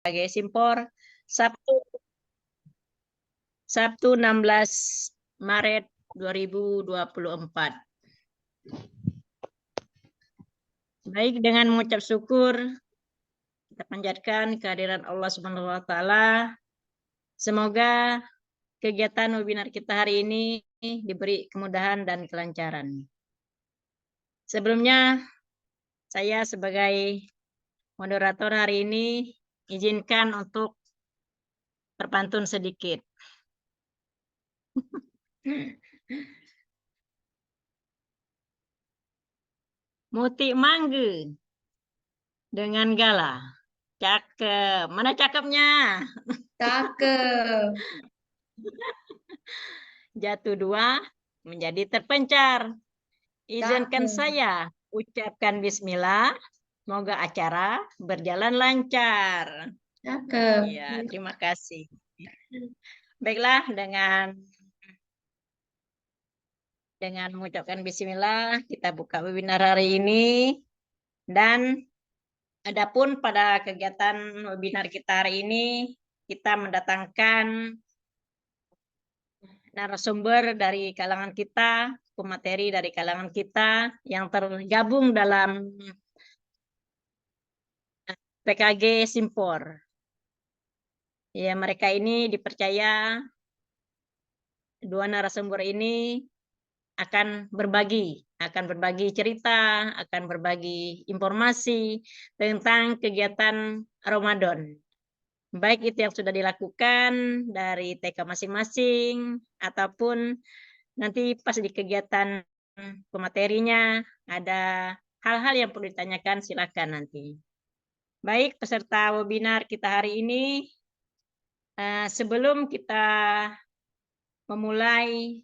PKG Simpor Sabtu 16 Maret 2024. Baik, dengan mengucap syukur kita panjatkan kehadiran Allah Subhanahu wa taala. Semoga kegiatan webinar kita hari ini diberi kemudahan dan kelancaran. Sebelumnya saya sebagai moderator hari ini izinkan untuk berpantun sedikit. Mutik mangga dengan gala. Cakep. Mana cakepnya? Cakep. Jatuh dua menjadi terpencar. Izinkan Cakep. saya ucapkan bismillah. Semoga acara berjalan lancar. Cakep. Ya, terima kasih. Baiklah, dengan mengucapkan bismillah, kita buka webinar hari ini. Dan adapun pada kegiatan webinar kita hari ini, kita mendatangkan narasumber dari kalangan kita, pemateri dari kalangan kita yang tergabung dalam PKG Simpor. Ya, mereka ini dipercaya, dua narasumber ini akan berbagi cerita, akan berbagi informasi tentang kegiatan Ramadan. Baik itu yang sudah dilakukan dari TK masing-masing, ataupun nanti pas di kegiatan pematerinya ada hal-hal yang perlu ditanyakan, silakan nanti. Baik, peserta webinar kita hari ini, sebelum kita memulai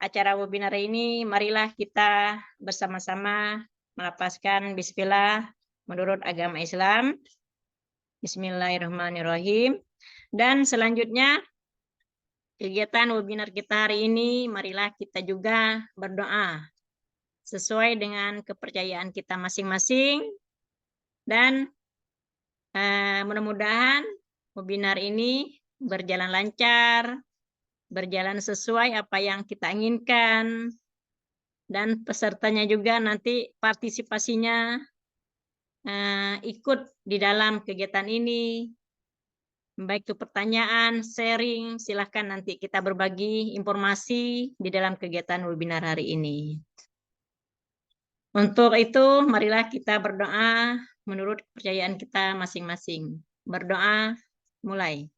acara webinar ini, marilah kita bersama-sama melafazkan bismillah menurut agama Islam. Bismillahirrahmanirrahim. Dan selanjutnya, kegiatan webinar kita hari ini, marilah kita juga berdoa sesuai dengan kepercayaan kita masing-masing. Dan mudah-mudahan webinar ini berjalan lancar, berjalan sesuai apa yang kita inginkan, dan pesertanya juga nanti partisipasinya ikut di dalam kegiatan ini. Baik itu pertanyaan, sharing, silahkan nanti kita berbagi informasi di dalam kegiatan webinar hari ini. Untuk itu, marilah kita berdoa menurut kepercayaan kita masing-masing. Berdoa, mulai.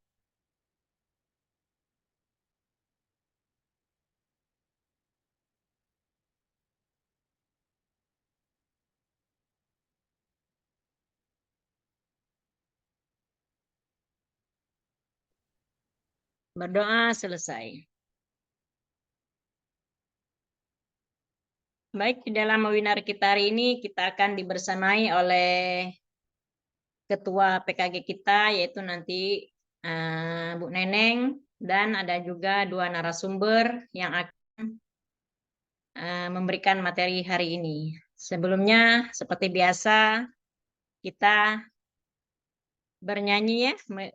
Berdoa selesai. Baik, di dalam webinar kita hari ini kita akan dibersamai oleh Ketua PKG kita, yaitu nanti Bu Neneng, dan ada juga dua narasumber yang akan memberikan materi hari ini. Sebelumnya, seperti biasa, kita bernyanyi ya,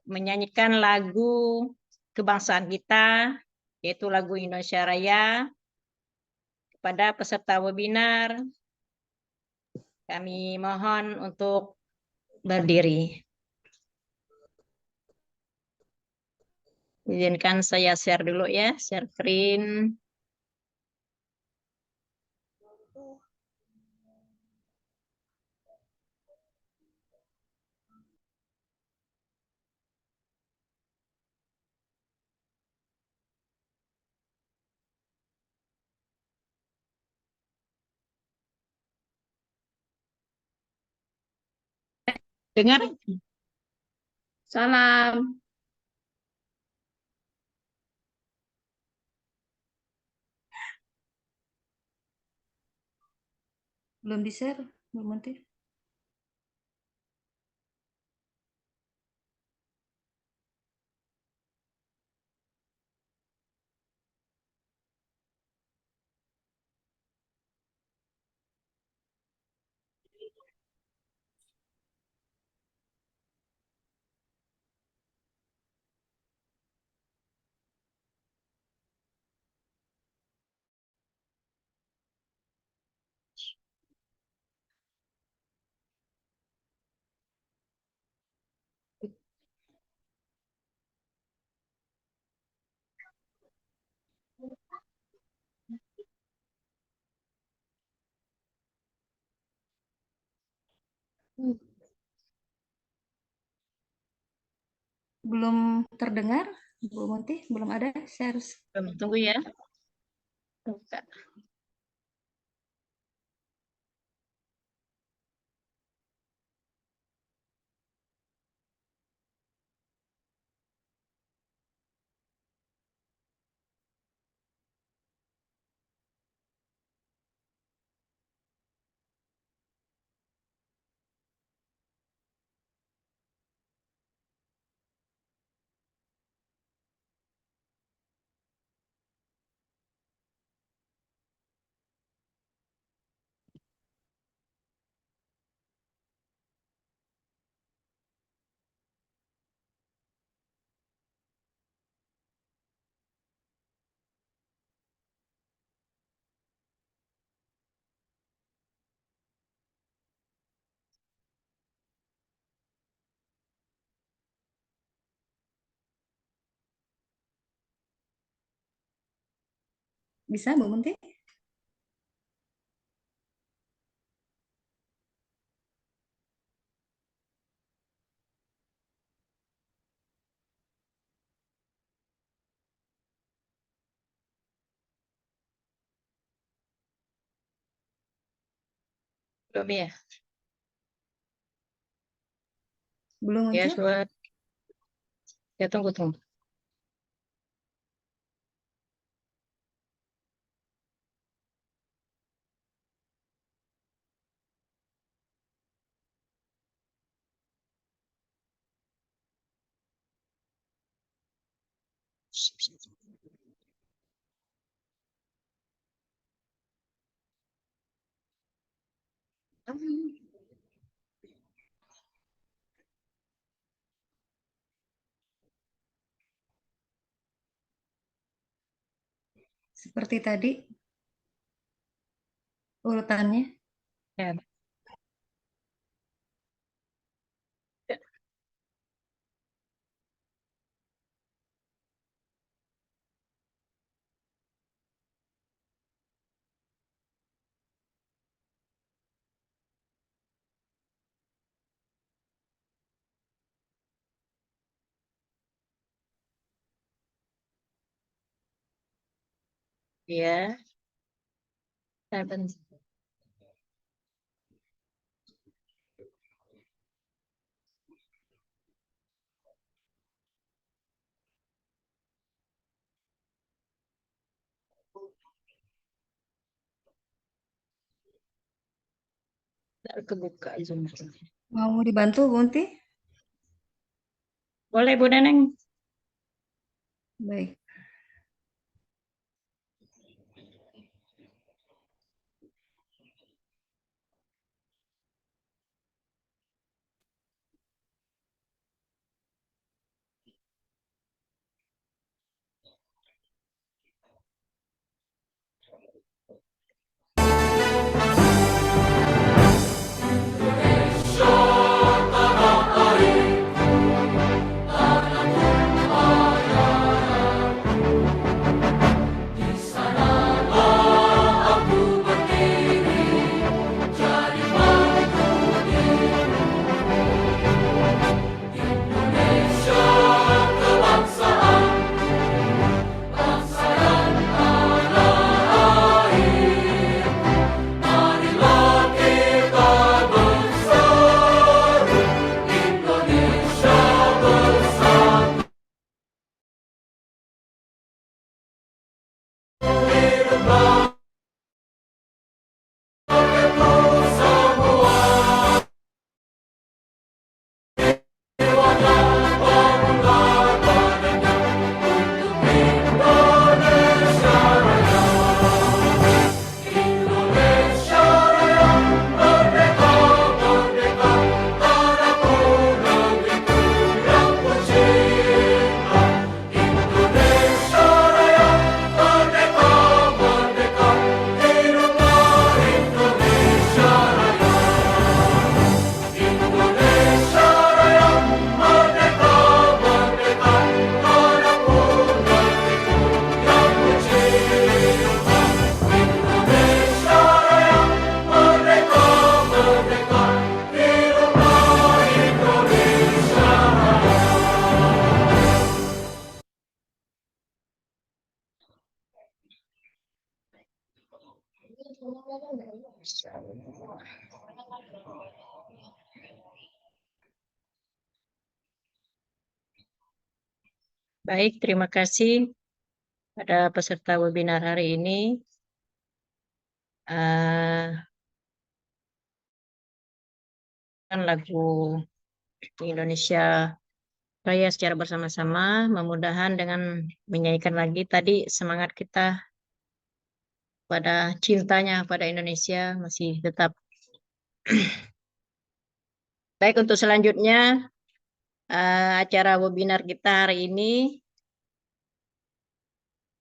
menyanyikan lagu kebangsaan kita, yaitu lagu Indonesia Raya. Kepada peserta webinar, kami mohon untuk berdiri. Izinkan saya share dulu ya, share screen. Dengar? Salam. Belum di-share, belum nanti. Belum terdengar, Bu Munti? Belum ada. Saya harus Tunggu ya. Buka. bisa, Bu Munti? Belum ya? Belum Ya, muncul? buat. Ya, tunggu. Seperti tadi urutannya. Ya. Ya. Bentar. Bentar, kebuka Zoom. Mau dibantu, Bu Munti? Boleh, Bu Neneng? Baik. Baik, terima kasih pada peserta webinar hari ini. Kan lagu Indonesia Raya secara bersama-sama, mudah-mudahan dengan menyanyikan lagi tadi semangat kita pada cintanya pada Indonesia masih tetap. Baik, untuk selanjutnya acara webinar kita hari ini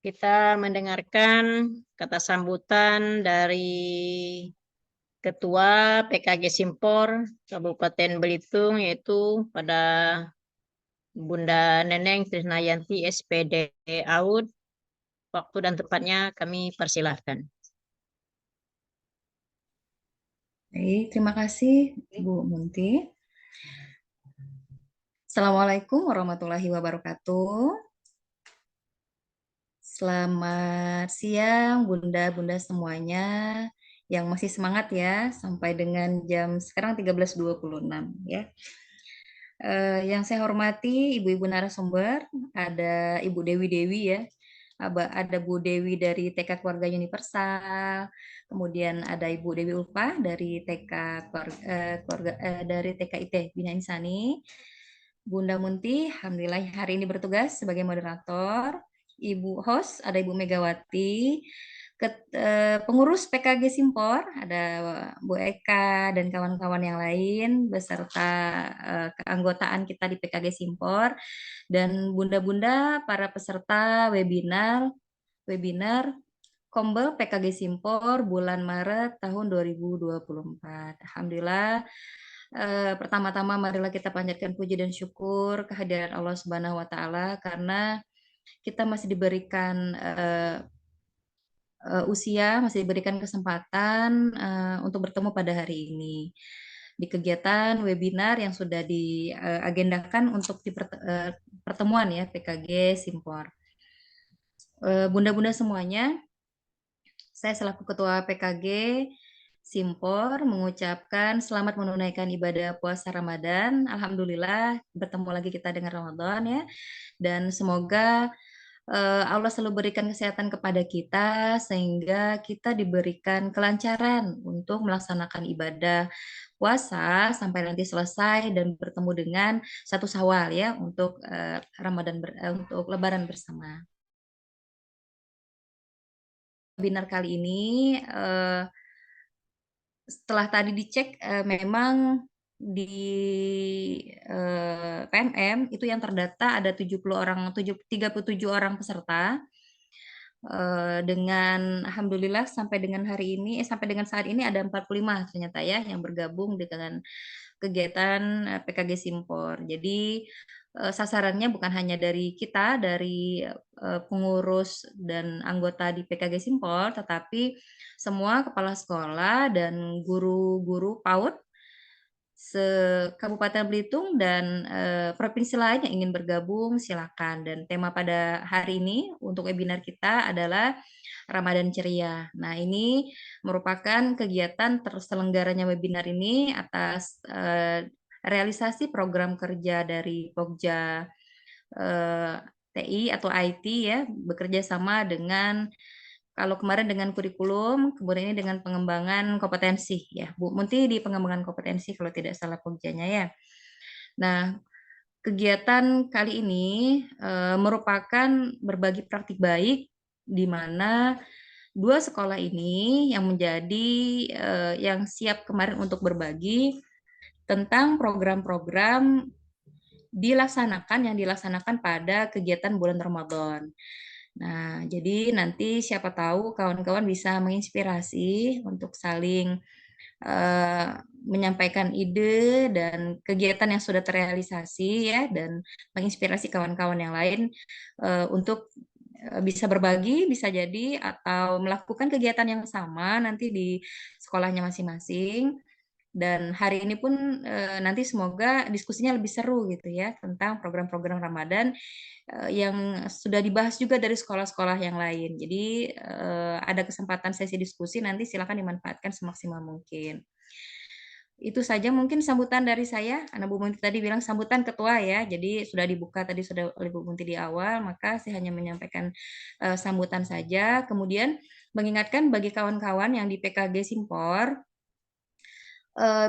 kita mendengarkan kata sambutan dari Ketua PKG Simpor Kabupaten Belitung, yaitu pada Bunda Neneng Trisnayanti SPD AUD. Waktu dan tempatnya kami persilahkan. Baik, terima kasih Bu Munti. Assalamualaikum warahmatullahi wabarakatuh. Selamat siang Bunda-Bunda semuanya yang masih semangat ya sampai dengan jam sekarang 13.26 ya. Yang saya hormati ibu-ibu narasumber, ada Ibu Dewi ya, ada Bu Dewi dari TK Keluarga Universal, kemudian ada Ibu Dewi Ulfa dari TK dari TKIT Bina Insani, Bunda Munti, alhamdulillah hari ini bertugas sebagai moderator, Ibu host ada Ibu Megawati, pengurus PKG Simpor ada Bu Eka dan kawan-kawan yang lain beserta keanggotaan kita di PKG Simpor dan bunda-bunda para peserta webinar Kombel PKG Simpor bulan Maret tahun 2024. Alhamdulillah. Pertama-tama marilah kita panjatkan puji dan syukur kehadiran Allah Subhanahu wa taala karena kita masih diberikan usia, masih diberikan kesempatan untuk bertemu pada hari ini di kegiatan webinar yang sudah diagendakan untuk di pertemuan ya PKG Simpor. Bunda-bunda semuanya, saya selaku Ketua PKG Simpor mengucapkan selamat menunaikan ibadah puasa Ramadan. Alhamdulillah bertemu lagi kita dengan Ramadan ya. Dan semoga Allah selalu berikan kesehatan kepada kita sehingga kita diberikan kelancaran untuk melaksanakan ibadah puasa sampai nanti selesai dan bertemu dengan 1 Syawal ya untuk untuk Lebaran bersama. Webinar kali ini setelah tadi dicek memang di PMM itu yang terdata ada 37 orang peserta dengan alhamdulillah sampai dengan hari ini sampai dengan saat ini ada 45 ternyata ya yang bergabung dengan kegiatan PKG Simpor. Jadi sasarannya bukan hanya dari kita, dari pengurus dan anggota di PKG Simpor, tetapi semua kepala sekolah dan guru-guru PAUD se-Kabupaten Belitung dan provinsi lain yang ingin bergabung silakan. Dan tema pada hari ini untuk webinar kita adalah Ramadan Ceria. Nah, ini merupakan kegiatan terselenggaranya webinar ini atas realisasi program kerja dari Pokja TI atau IT ya, bekerja sama dengan kalau kemarin dengan kurikulum, kemudian ini dengan pengembangan kompetensi ya. Bu Munti di pengembangan kompetensi kalau tidak salah Pogjanya ya. Nah, kegiatan kali ini merupakan berbagi praktik baik di mana 2 sekolah ini yang menjadi yang siap kemarin untuk berbagi tentang program-program yang dilaksanakan pada kegiatan bulan Ramadan. Nah, jadi nanti siapa tahu kawan-kawan bisa menginspirasi untuk saling menyampaikan ide dan kegiatan yang sudah terrealisasi ya dan menginspirasi kawan-kawan yang lain untuk bisa berbagi, bisa jadi atau melakukan kegiatan yang sama nanti di sekolahnya masing-masing. Dan hari ini pun nanti semoga diskusinya lebih seru gitu ya tentang program-program Ramadan yang sudah dibahas juga dari sekolah-sekolah yang lain. Jadi ada kesempatan sesi diskusi, nanti silakan dimanfaatkan semaksimal mungkin. Itu saja mungkin sambutan dari saya. Karena Bu Munti tadi bilang sambutan ketua ya, jadi sudah dibuka tadi sudah oleh Bu Munti di awal, maka saya hanya menyampaikan sambutan saja. Kemudian mengingatkan bagi kawan-kawan yang di PKG Simpor,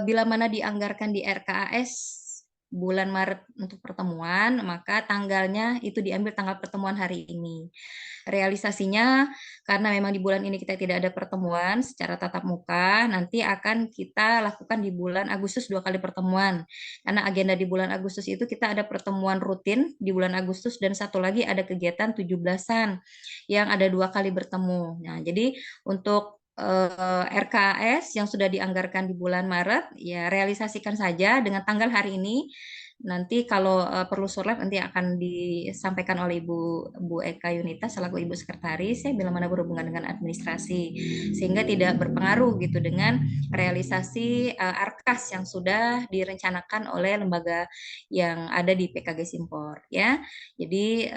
bila mana dianggarkan di RKAS bulan Maret untuk pertemuan, maka tanggalnya itu diambil tanggal pertemuan hari ini. Realisasinya, karena memang di bulan ini kita tidak ada pertemuan secara tatap muka, nanti akan kita lakukan di bulan Agustus 2 kali pertemuan. Karena agenda di bulan Agustus itu kita ada pertemuan rutin di bulan Agustus dan satu lagi ada kegiatan 17-an yang ada 2 kali bertemu. Nah, jadi untuk RKAS yang sudah dianggarkan di bulan Maret, ya realisasikan saja dengan tanggal hari ini. Nanti kalau perlu surlet nanti akan disampaikan oleh Bu Eka Yunita selaku Ibu Sekretaris ya bila mana berhubungan dengan administrasi sehingga tidak berpengaruh gitu dengan realisasi ARKAS yang sudah direncanakan oleh lembaga yang ada di PKG Simpor ya. Jadi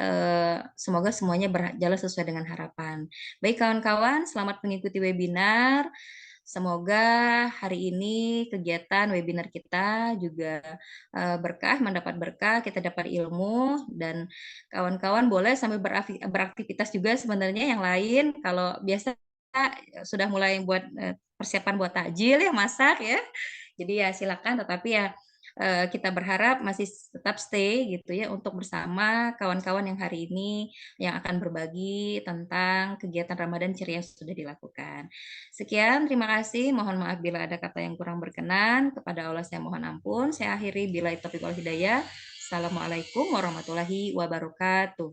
semoga semuanya berjalan sesuai dengan harapan. Baik kawan-kawan, selamat mengikuti webinar. Semoga hari ini kegiatan webinar kita juga berkah, mendapat berkah, kita dapat ilmu, dan kawan-kawan boleh sambil beraktivitas juga sebenarnya yang lain. Kalau biasa sudah mulai buat persiapan buat takjil ya, masak ya. Jadi ya silakan, tetapi ya kita berharap masih tetap stay gitu ya untuk bersama kawan-kawan yang hari ini yang akan berbagi tentang kegiatan Ramadan ceria yang sudah dilakukan. Sekian, terima kasih. Mohon maaf bila ada kata yang kurang berkenan. Kepada Allah saya mohon ampun. Saya akhiri bila taufiq wal hidayah. Assalamualaikum warahmatullahi wabarakatuh.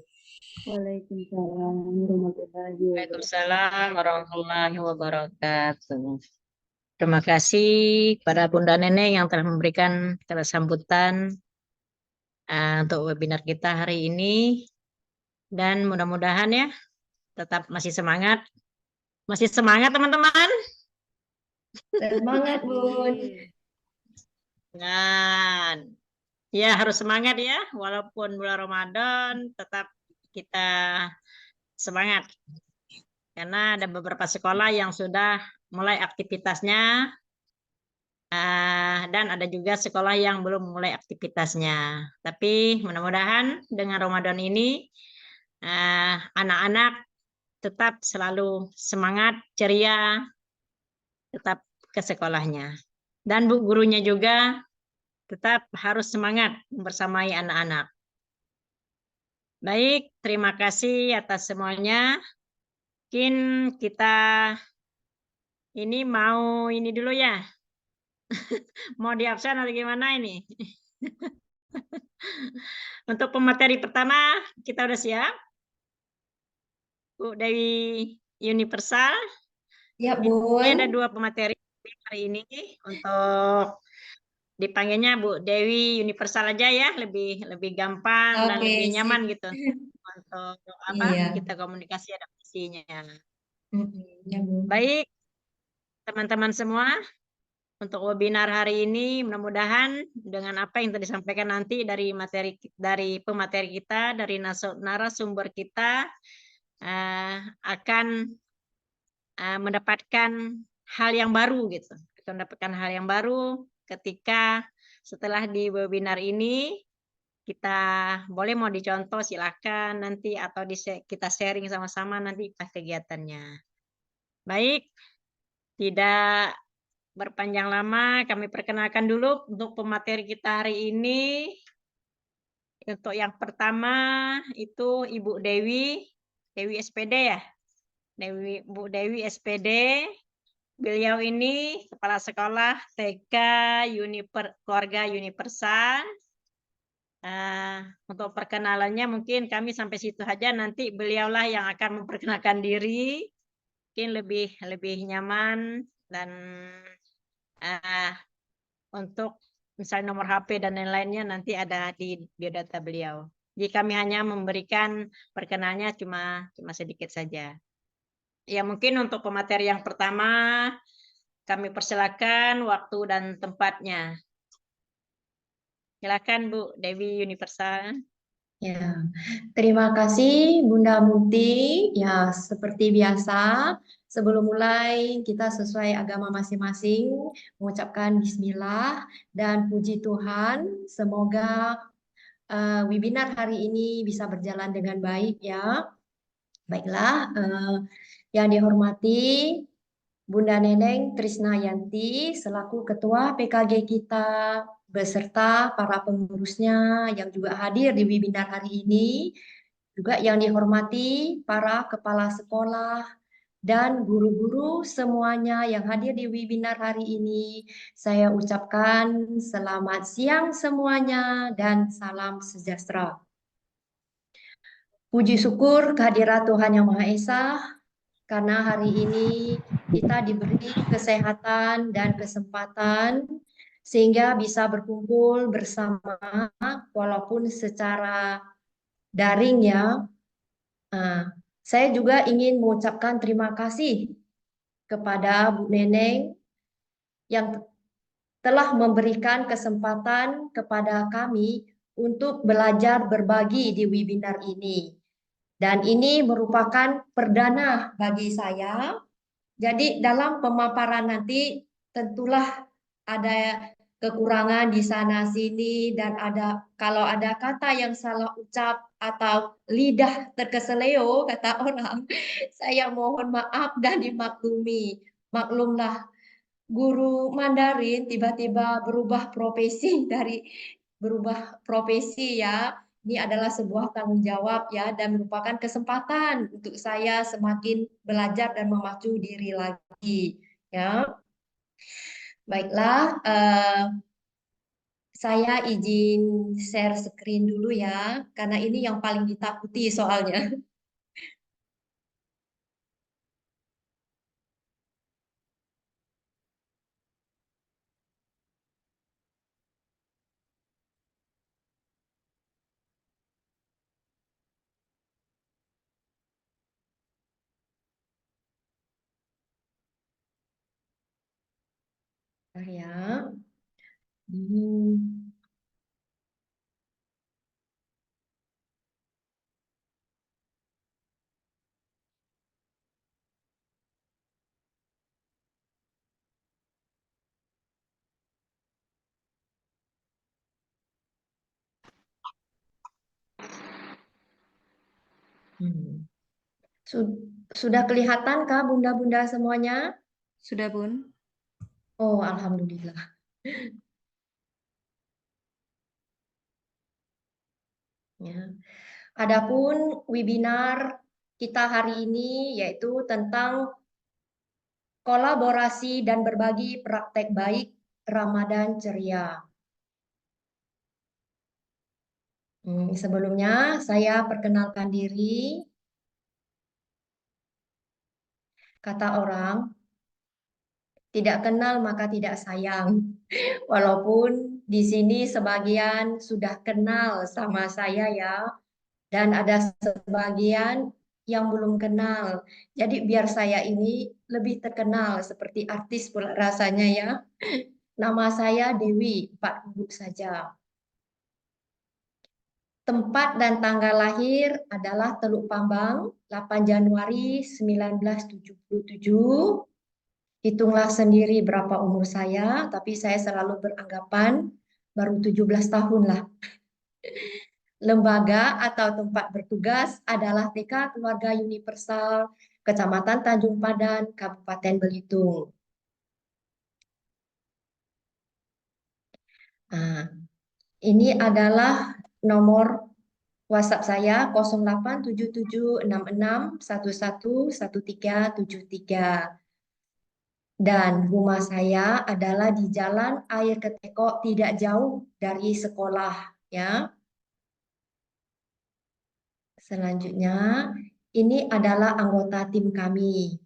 Waalaikumsalam warahmatullahi wabarakatuh. Waalaikumsalam warahmatullahi wabarakatuh. Terima kasih pada Bunda Neneng yang telah memberikan kata sambutan untuk webinar kita hari ini. Dan mudah-mudahan ya tetap masih semangat. Masih semangat teman-teman? Semangat, Bun. Dan ya harus semangat ya, walaupun bulan Ramadan tetap kita semangat. Karena ada beberapa sekolah yang sudah mulai aktivitasnya dan ada juga sekolah yang belum mulai aktivitasnya. Tapi mudah-mudahan dengan Ramadan ini anak-anak tetap selalu semangat, ceria, tetap ke sekolahnya. Dan bu gurunya juga tetap harus semangat bersamai anak-anak. Baik, terima kasih atas semuanya. Mungkin kita ini mau ini dulu ya. Mau di absen atau gimana ini? Untuk pemateri pertama kita udah siap. Bu Dewi Universal. Ya, Ini Bun. ada 2 pemateri hari ini untuk dipanggilnya Bu Dewi Universal aja ya, lebih gampang dan lebih nyaman gitu untuk kita komunikasi adaptasinya. Ya, Bun. Baik, teman-teman semua, untuk webinar hari ini mudah-mudahan dengan apa yang tadi disampaikan nanti dari pemateri kita, dari narasumber kita akan mendapatkan hal yang baru gitu. Kita mendapatkan hal yang baru ketika setelah di webinar ini kita boleh mau dicontoh silakan nanti atau kita sharing sama-sama nanti pas kegiatannya. Baik, tidak berpanjang lama kami perkenalkan dulu untuk pemateri kita hari ini. Untuk yang pertama itu Ibu Dewi SPD ya. Bu Dewi SPD. Beliau ini kepala sekolah TK Keluarga Universal. Untuk perkenalannya mungkin kami sampai situ saja, nanti beliaulah yang akan memperkenalkan diri, mungkin lebih nyaman dan untuk misalnya nomor HP dan lain-lainnya nanti ada di biodata beliau. Jadi kami hanya memberikan perkenalnya cuma sedikit saja. Ya mungkin untuk pemateri yang pertama kami persilakan waktu dan tempatnya. Silakan Bu Dewi Universal. Ya, terima kasih Bunda Muti. Ya, seperti biasa, sebelum mulai kita sesuai agama masing-masing mengucapkan Bismillah dan puji Tuhan. Semoga webinar hari ini bisa berjalan dengan baik ya. Baiklah, yang dihormati Bunda Neneng Trisnayanti selaku Ketua PKG kita beserta para pengurusnya yang juga hadir di webinar hari ini, juga yang dihormati para kepala sekolah dan guru-guru semuanya yang hadir di webinar hari ini. Saya ucapkan selamat siang semuanya dan salam sejahtera. Puji syukur kehadirat Tuhan Yang Maha Esa, karena hari ini kita diberi kesehatan dan kesempatan sehingga bisa berkumpul bersama walaupun secara daring ya. Saya juga ingin mengucapkan terima kasih kepada Bu Neneng yang telah memberikan kesempatan kepada kami untuk belajar berbagi di webinar ini. Dan ini merupakan perdana bagi saya. Jadi dalam pemaparan nanti tentulah ada kekurangan di sana sini dan kalau ada kata yang salah ucap atau lidah terkeseleo kata orang, saya mohon maaf dan dimaklumi. Maklumlah guru Mandarin tiba-tiba berubah profesi ya. Ini adalah sebuah tanggung jawab ya dan merupakan kesempatan untuk saya semakin belajar dan memacu diri lagi ya. Baiklah, saya izin share screen dulu ya karena ini yang paling ditakuti soalnya. Ya. Hmm. Hmm. Sudah kelihatan kah bunda-bunda semuanya? Sudah, Bun? Oh, alhamdulillah. Ya. Adapun webinar kita hari ini yaitu tentang kolaborasi dan berbagi praktek baik Ramadan ceria. Sebelumnya saya perkenalkan diri. Kata orang, tidak kenal maka tidak sayang. Walaupun di sini sebagian sudah kenal sama saya ya, dan ada sebagian yang belum kenal. Jadi biar saya ini lebih terkenal seperti artis pula rasanya ya. Nama saya Dewi, Pak Duduk saja. Tempat dan tanggal lahir adalah Teluk Pambang, 8 Januari 1977. Hitunglah sendiri berapa umur saya, tapi saya selalu beranggapan baru 17 tahun lah. Lembaga atau tempat bertugas adalah TK Keluarga Universal, Kecamatan Tanjung Padan, Kabupaten Belitung. Nah, ini adalah nomor WhatsApp saya 087766111373. Dan rumah saya adalah di Jalan Air Ketekok, tidak jauh dari sekolah ya. Selanjutnya, ini adalah anggota tim kami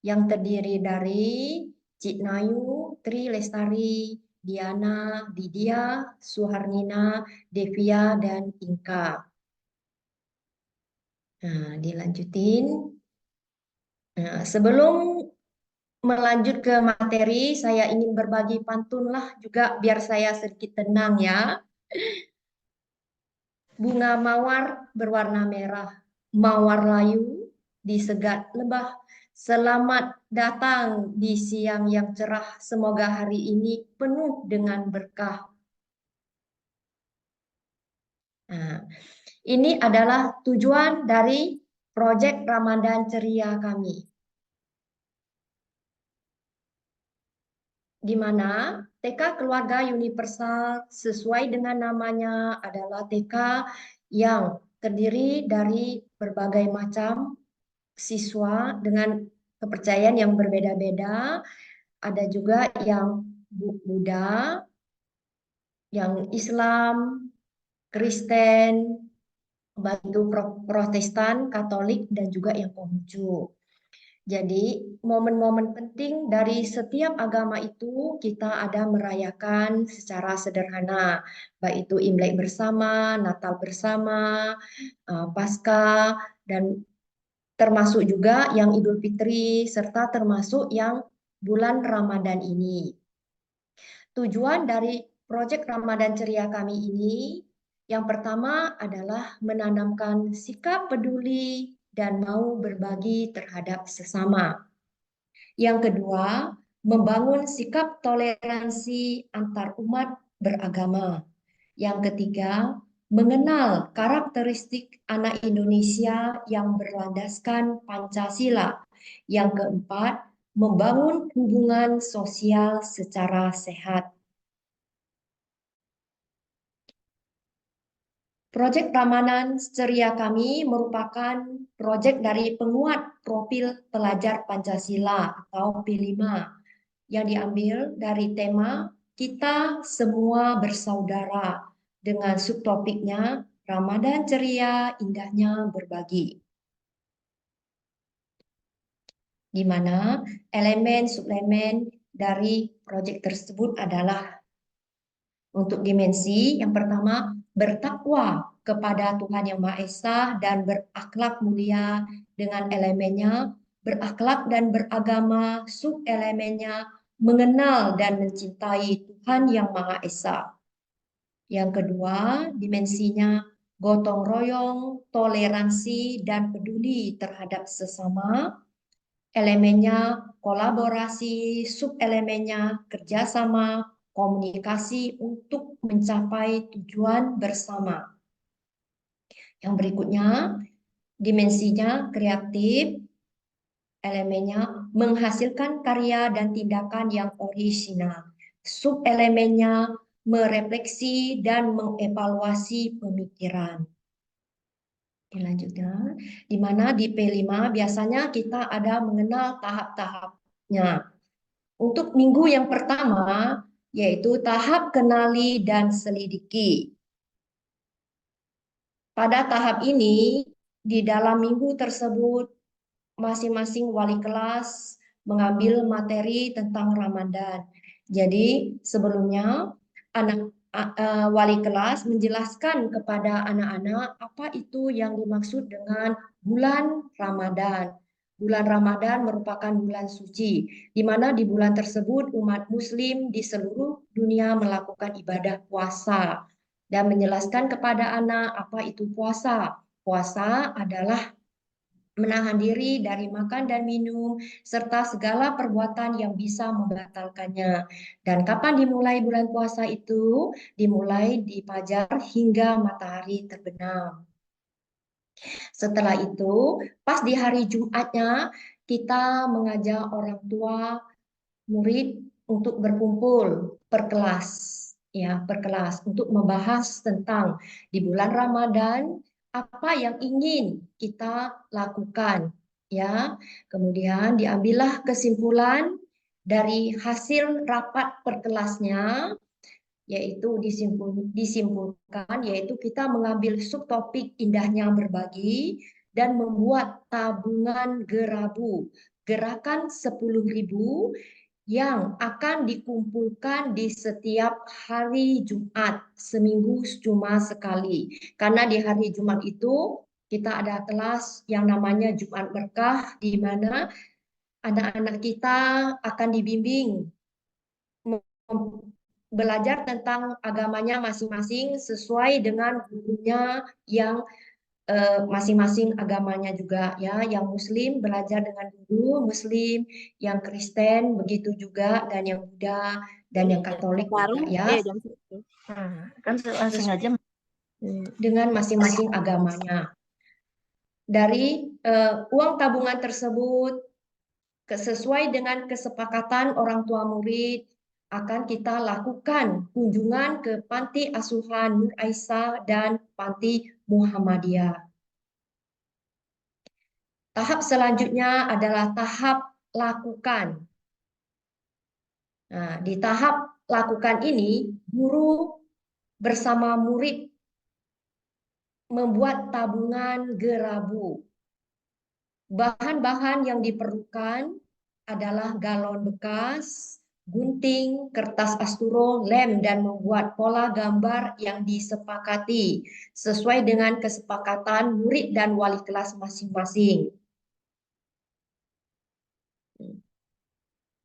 yang terdiri dari Cik Nayu, Tri Lestari, Diana, Didia, Suharnina, Devia, dan Inka. Nah, dilanjutin. Nah, sebelum melanjut ke materi, saya ingin berbagi pantun lah juga biar saya sedikit tenang ya. Bunga mawar berwarna merah, mawar layu di segat lebah. Selamat datang di siang yang cerah, semoga hari ini penuh dengan berkah. Nah, ini adalah tujuan dari proyek Ramadan Ceria kami, di mana TK Keluarga Universal sesuai dengan namanya adalah TK yang terdiri dari berbagai macam siswa dengan kepercayaan yang berbeda-beda. Ada juga yang Buddha, yang Islam, Kristen, bantu Protestan, Katolik, dan juga yang Konghucu. Jadi, momen-momen penting dari setiap agama itu kita ada merayakan secara sederhana, baik itu Imlek bersama, Natal bersama, Paskah, dan termasuk juga yang Idul Fitri, serta termasuk yang bulan Ramadan ini. Tujuan dari proyek Ramadan Ceria kami ini, yang pertama adalah menanamkan sikap peduli dan mau berbagi terhadap sesama. Yang kedua, membangun sikap toleransi antar umat beragama. Yang ketiga, mengenal karakteristik anak Indonesia yang berlandaskan Pancasila. Yang keempat, membangun hubungan sosial secara sehat. Proyek Ramadan Ceria kami merupakan proyek dari penguat profil pelajar Pancasila atau P5 yang diambil dari tema Kita Semua Bersaudara dengan subtopiknya Ramadan Ceria, Indahnya Berbagi. Di mana elemen suplemen dari proyek tersebut adalah untuk dimensi yang pertama, bertakwa kepada Tuhan Yang Maha Esa dan berakhlak mulia dengan elemennya, berakhlak dan beragama, sub-elemennya, mengenal dan mencintai Tuhan Yang Maha Esa. Yang kedua, dimensinya gotong royong, toleransi, dan peduli terhadap sesama. Elemennya kolaborasi, sub-elemennya kerjasama, komunikasi untuk mencapai tujuan bersama. Yang berikutnya, dimensinya kreatif, elemennya menghasilkan karya dan tindakan yang orisinal. Sub-elemennya merefleksi dan mengevaluasi pemikiran. Selanjutnya, di mana di P5 biasanya kita ada mengenal tahap-tahapnya. Untuk minggu yang pertama, yaitu tahap kenali dan selidiki. Pada tahap ini, di dalam minggu tersebut, masing-masing wali kelas mengambil materi tentang Ramadan. Jadi, sebelumnya, wali kelas menjelaskan kepada anak-anak apa itu yang dimaksud dengan bulan Ramadan. Bulan Ramadan merupakan bulan suci, di mana di bulan tersebut umat Muslim di seluruh dunia melakukan ibadah puasa dan menjelaskan kepada anak apa itu puasa. Puasa adalah menahan diri dari makan dan minum, serta segala perbuatan yang bisa membatalkannya. Dan kapan dimulai bulan puasa itu? Dimulai di fajar hingga matahari terbenam. Setelah itu, pas di hari Jumatnya, kita mengajak orang tua, murid untuk berkumpul per kelas, ya, per kelas untuk membahas tentang di bulan Ramadan apa yang ingin kita lakukan, ya. Kemudian diambillah kesimpulan dari hasil rapat per kelasnya, yaitu disimpulkan, yaitu kita mengambil subtopik indahnya berbagi dan membuat tabungan gerabu, gerakan 10.000 yang akan dikumpulkan di setiap hari Jumat, seminggu cuma sekali. Karena di hari Jumat itu kita ada kelas yang namanya Jumat Berkah, di mana anak-anak kita akan dibimbing belajar tentang agamanya masing-masing sesuai dengan gurunya yang masing-masing agamanya juga ya. Yang Muslim belajar dengan guru Muslim, yang Kristen begitu juga, dan yang Buddha dan yang Katolik juga ya. jam 1. Kan sengaja Dengan masing-masing agamanya. Dari uang tabungan tersebut sesuai dengan kesepakatan orang tua murid akan kita lakukan kunjungan ke Panti Asuhan Nur Aisyah dan Panti Muhammadiyah. Tahap selanjutnya adalah tahap lakukan. Nah, di tahap lakukan ini, guru bersama murid membuat tabungan gerabu. Bahan-bahan yang diperlukan adalah galon bekas, gunting, kertas asturo, lem, dan membuat pola gambar yang disepakati sesuai dengan kesepakatan murid dan wali kelas masing-masing.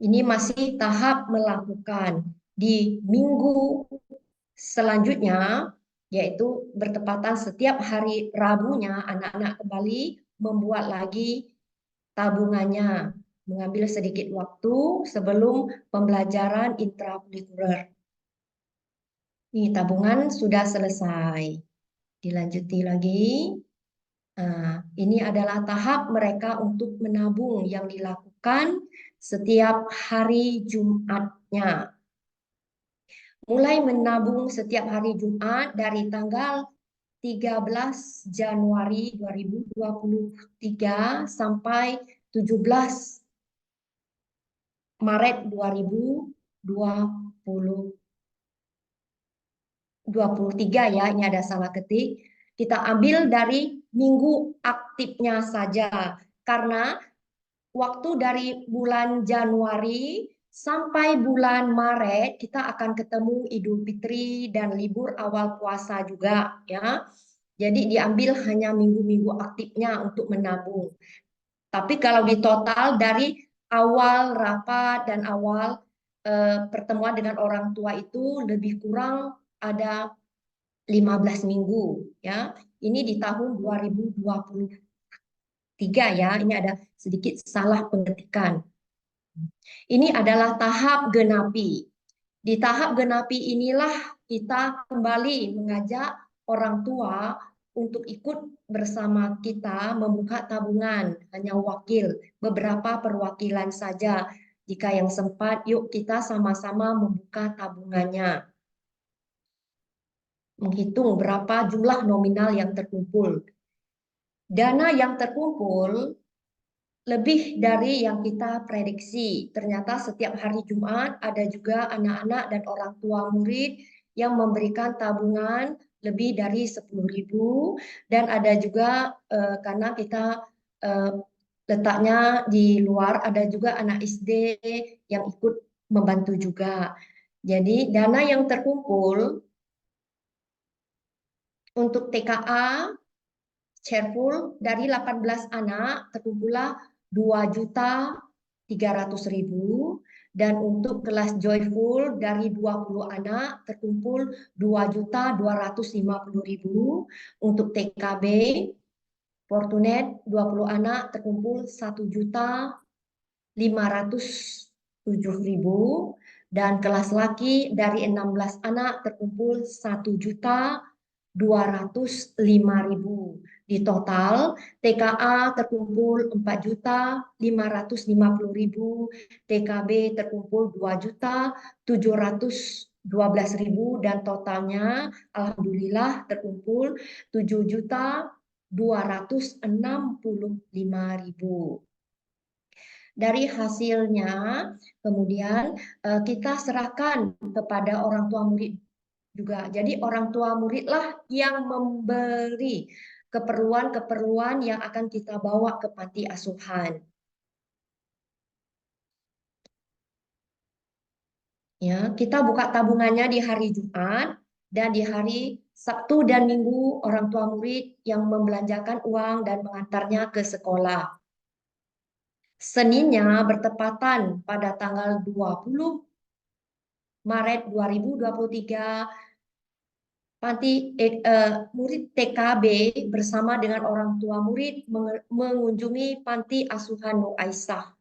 Ini masih tahap melakukan. Di minggu selanjutnya, yaitu bertepatan setiap hari Rabunya, anak-anak kembali membuat lagi tabungannya, mengambil sedikit waktu sebelum pembelajaran intrakurikuler. Ini tabungan sudah selesai. Dilanjuti lagi. Nah, ini adalah tahap mereka untuk menabung yang dilakukan setiap hari Jumatnya. Mulai menabung setiap hari Jumat dari tanggal 13 Januari 2023 sampai 17 Maret 2023 ya, ini ada salah ketik. Kita ambil dari minggu aktifnya saja, karena waktu dari bulan Januari sampai bulan Maret kita akan ketemu Idul Fitri dan libur awal puasa juga ya. Jadi diambil hanya minggu-minggu aktifnya untuk menabung. Tapi kalau di total dari awal rapat dan awal pertemuan dengan orang tua itu lebih kurang ada 15 minggu ya. Ini di tahun 2023 ya. Ini ada sedikit salah pengetikan. Ini adalah tahap genapi. Di tahap genapi inilah kita kembali mengajak orang tua untuk ikut bersama kita membuka tabungan, hanya wakil, beberapa perwakilan saja. Jika yang sempat, yuk kita sama-sama membuka tabungannya. Menghitung berapa jumlah nominal yang terkumpul. Dana yang terkumpul lebih dari yang kita prediksi. Ternyata setiap hari Jumat ada juga anak-anak dan orang tua murid yang memberikan tabungan lebih dari 10.000, dan ada juga karena kita letaknya di luar, ada juga anak SD yang ikut membantu juga. Jadi dana yang terkumpul untuk TKA Cheerful dari 18 anak terkumpullah 2.300.000, dan untuk kelas Joyful dari 20 anak terkumpul 2.250.000. Untuk TKB Fortunet 20 anak terkumpul 1.507.000, dan kelas laki dari 16 anak terkumpul 1.205.000. Di total, TKA terkumpul 4.550.000, TKB terkumpul 2.712.000, dan totalnya alhamdulillah terkumpul 7.265.000. Dari hasilnya, kemudian kita serahkan kepada orang tua murid juga. Jadi orang tua muridlah yang memberi keperluan-keperluan yang akan kita bawa ke panti asuhan. Ya, kita buka tabungannya di hari Jumat, dan di hari Sabtu dan Minggu orang tua murid yang membelanjakan uang dan mengantarnya ke sekolah. Seninnya bertepatan pada tanggal 20 Maret 2023, murid TKB bersama dengan orang tua murid mengunjungi Panti Asuhan Nur Aisyah.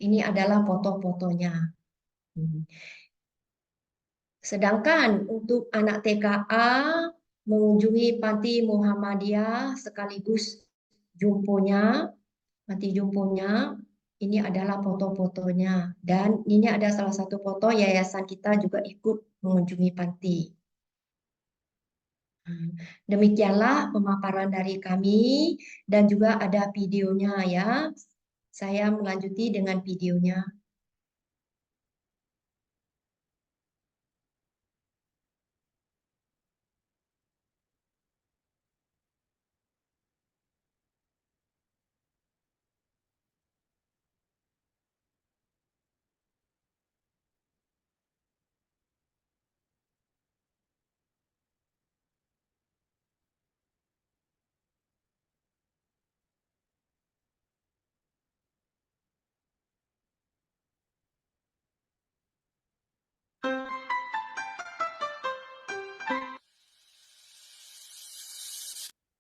Ini adalah foto-fotonya. Sedangkan untuk anak TKA mengunjungi Panti Muhammadiyah sekaligus Panti Jumponya, ini adalah foto-fotonya. Dan ini ada salah satu foto yayasan kita juga ikut mengunjungi panti. Demikianlah pemaparan dari kami dan juga ada videonya ya. Saya melanjuti dengan videonya.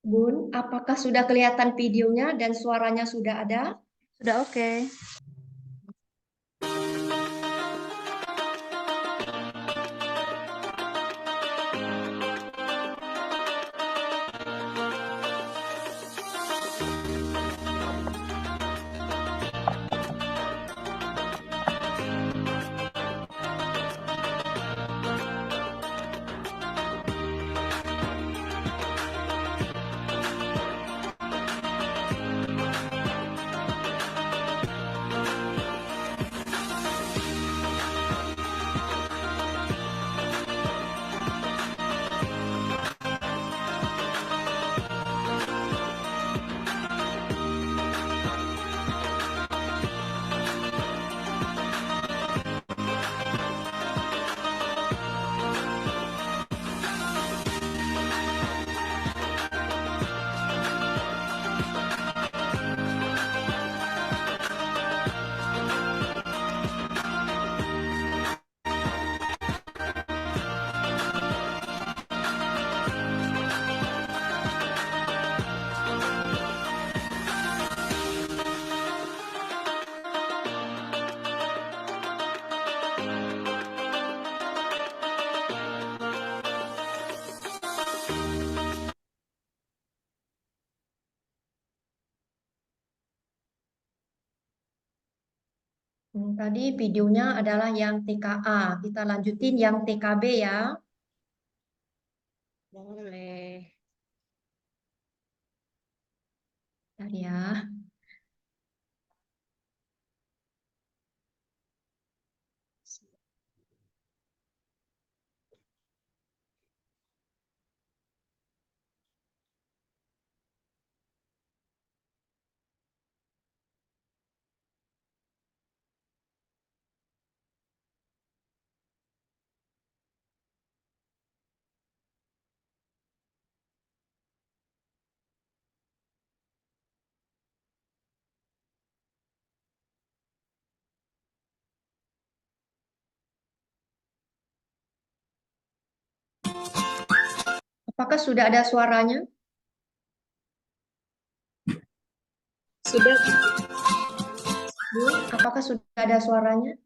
Bun, apakah sudah kelihatan videonya dan suaranya sudah ada? Sudah oke. Tadi videonya adalah yang TKA. Kita lanjutin yang TKB ya. Boleh. Bentar ya. Apakah sudah ada suaranya? Sudah, Bun, apakah sudah ada suaranya?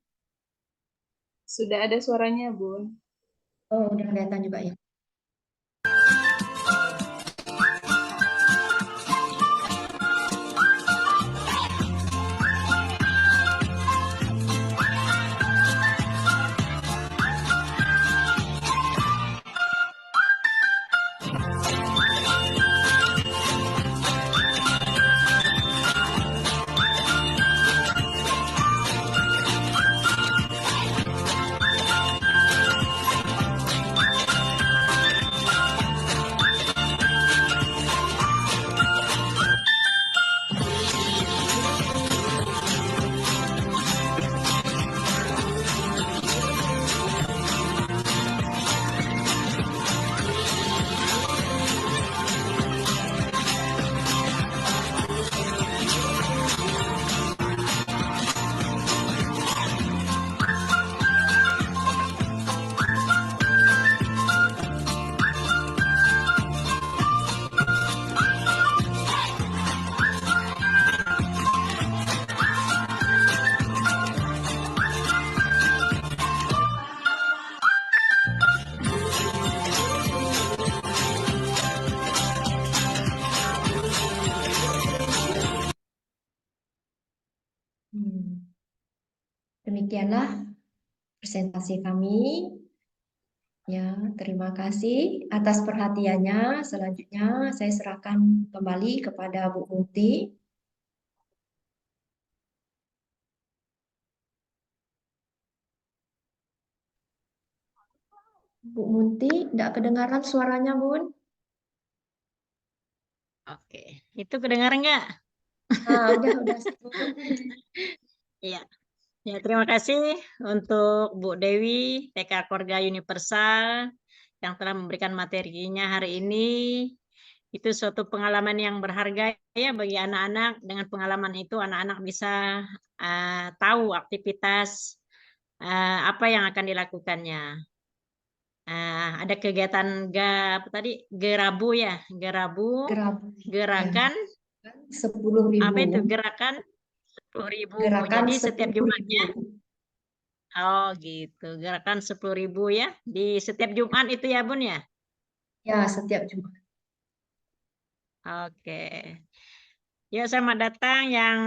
sudah ada suaranya, Bun. Oh, udah kelihatan juga ya. Demikianlah presentasi kami. Ya, terima kasih atas perhatiannya. Selanjutnya saya serahkan kembali kepada Bu Munti. Bu Munti, tidak kedengaran suaranya, Bun? Oke, itu kedengaran nggak? Udah satu. Iya. Ya, terima kasih untuk Bu Dewi, TK Keluarga Universal yang telah memberikan materinya hari ini. Itu suatu pengalaman yang berharga ya bagi anak-anak. Dengan pengalaman itu anak-anak bisa tahu aktivitas apa yang akan dilakukannya. Ada kegiatan apa tadi Gerabu ya, Gerabu, gerakan Ya, 10.000. apa itu gerakan 10.000. Gerakan Jadi setiap 10.000. Jumatnya, oh gitu, gerakan 10.000 ya di setiap Jumat itu ya Bun ya. Ya, setiap Jumat. Oke. Ya, selamat datang yang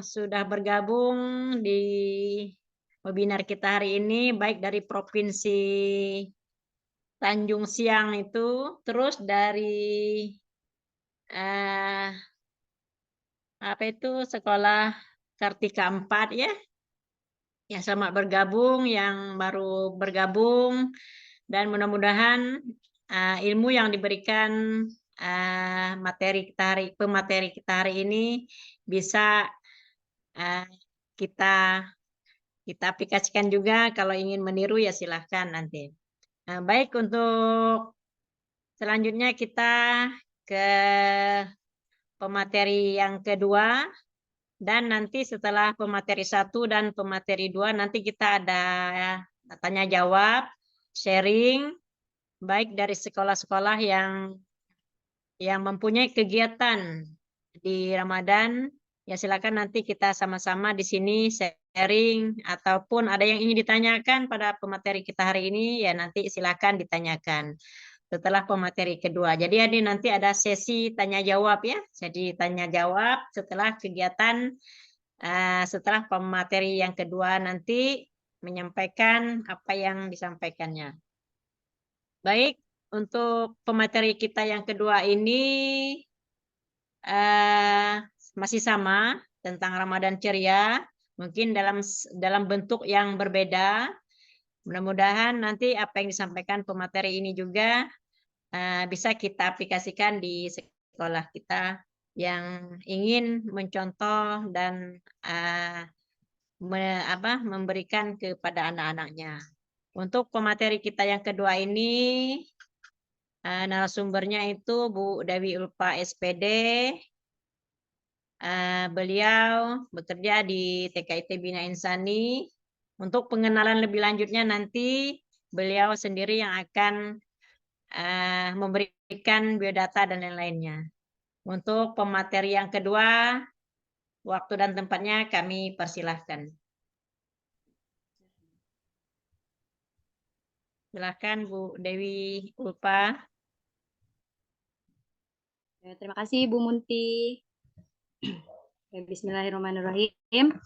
sudah bergabung di webinar kita hari ini, baik dari Provinsi Tanjung Siang itu, terus dari eh, apa itu sekolah Kartika 4 ya. Ya, selamat bergabung yang baru bergabung dan mudah-mudahan ilmu yang diberikan pemateri kita hari ini bisa kita aplikasikan juga. Kalau ingin meniru ya silahkan nanti. Baik, untuk selanjutnya kita ke pemateri yang kedua, dan nanti setelah pemateri 1 dan pemateri 2 nanti kita ada tanya jawab, sharing, baik dari sekolah-sekolah yang mempunyai kegiatan di Ramadan. Ya silakan nanti kita sama-sama di sini sharing, ataupun ada yang ingin ditanyakan pada pemateri kita hari ini, ya nanti silakan ditanyakan setelah pemateri kedua. Jadi nanti ada sesi tanya jawab ya. Jadi tanya jawab setelah kegiatan, setelah pemateri yang kedua nanti menyampaikan apa yang disampaikannya. Baik, untuk pemateri kita yang kedua ini masih sama tentang Ramadan ceria, mungkin dalam bentuk yang berbeda. Mudah-mudahan nanti apa yang disampaikan pemateri ini juga bisa kita aplikasikan di sekolah kita yang ingin mencontoh dan memberikan kepada anak-anaknya. Untuk pemateri kita yang kedua ini, narasumbernya itu Bu Dewi Ulfa SPD. Beliau bekerja di TKIT Bina Insani. Untuk pengenalan lebih lanjutnya nanti beliau sendiri yang akan memberikan biodata dan lain-lainnya. Untuk pemateri yang kedua, waktu dan tempatnya kami persilahkan. Silakan Bu Dewi Ulfa. Terima kasih Bu Munti. Bismillahirrahmanirrahim.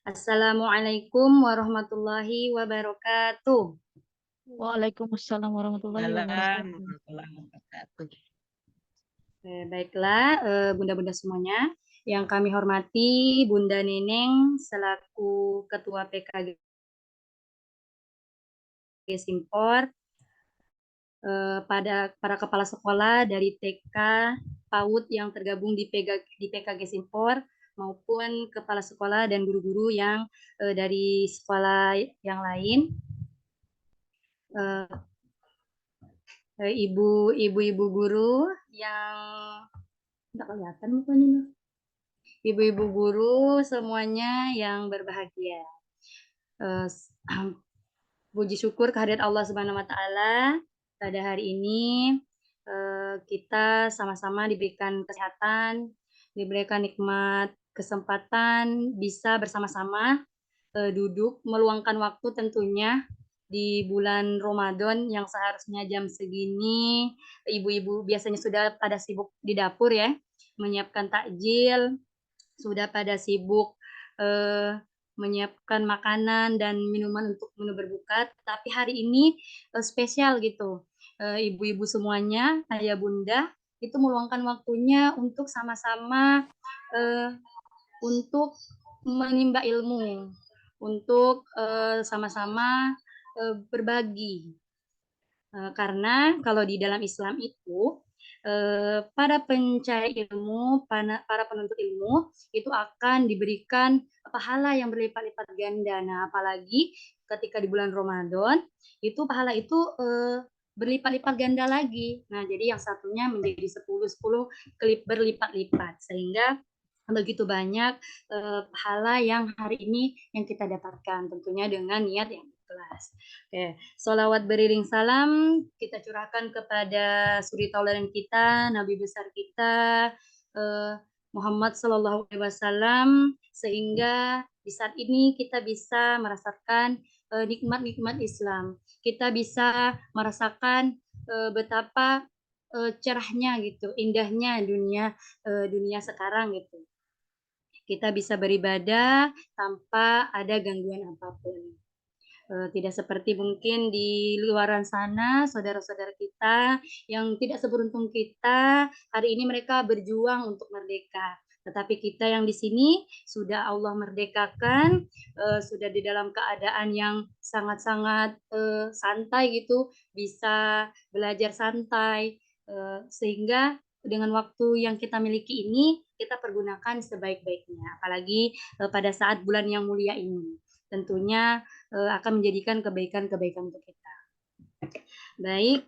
Assalamualaikum warahmatullahi wabarakatuh. Waalaikumsalam warahmatullahi wabarakatuh. Baiklah, bunda-bunda semuanya, yang kami hormati Bunda Neneng selaku Ketua PKG Simpor, pada para kepala sekolah dari TK, PAUD yang tergabung di PKG Simpor, maupun kepala sekolah dan guru-guru yang dari sekolah yang lain, ibu-ibu guru yang tidak kelihatan mukanya, ibu-ibu guru semuanya yang berbahagia. Puji syukur kehadirat Allah Subhanahu wa Ta'ala, pada hari ini kita sama-sama diberikan kesehatan, diberikan nikmat kesempatan bisa bersama-sama duduk meluangkan waktu tentunya di bulan Ramadan yang seharusnya jam segini ibu-ibu biasanya sudah pada sibuk di dapur ya, menyiapkan takjil, sudah pada sibuk menyiapkan makanan dan minuman untuk menu berbuka, tapi hari ini spesial gitu. Ibu-ibu semuanya, ayah bunda, itu meluangkan waktunya untuk sama-sama untuk menimba ilmu, untuk sama-sama berbagi. Karena kalau di dalam Islam itu para pencari ilmu, para penuntut ilmu itu akan diberikan pahala yang berlipat-lipat ganda. Nah, apalagi ketika di bulan Ramadan itu pahala itu berlipat-lipat ganda lagi. Nah, jadi yang satunya menjadi 10 berlipat-lipat sehingga begitu banyak pahala yang hari ini yang kita dapatkan, tentunya dengan niat yang ikhlas. Oke, sholawat beriring salam kita curahkan kepada suri tauladan kita, Nabi besar kita Muhammad Sallallahu Alaihi Wasallam, sehingga di saat ini kita bisa merasakan nikmat-nikmat Islam. Kita bisa merasakan betapa cerahnya gitu, indahnya dunia sekarang gitu. Kita bisa beribadah tanpa ada gangguan apapun. Tidak seperti mungkin di luaran sana, saudara-saudara kita yang tidak seberuntung kita, hari ini mereka berjuang untuk merdeka. Tetapi kita yang di sini sudah Allah merdekakan, sudah di dalam keadaan yang sangat-sangat santai gitu, bisa belajar santai, sehingga dengan waktu yang kita miliki ini kita pergunakan sebaik-baiknya, apalagi pada saat bulan yang mulia ini. Tentunya akan menjadikan kebaikan-kebaikan untuk kita. Baik,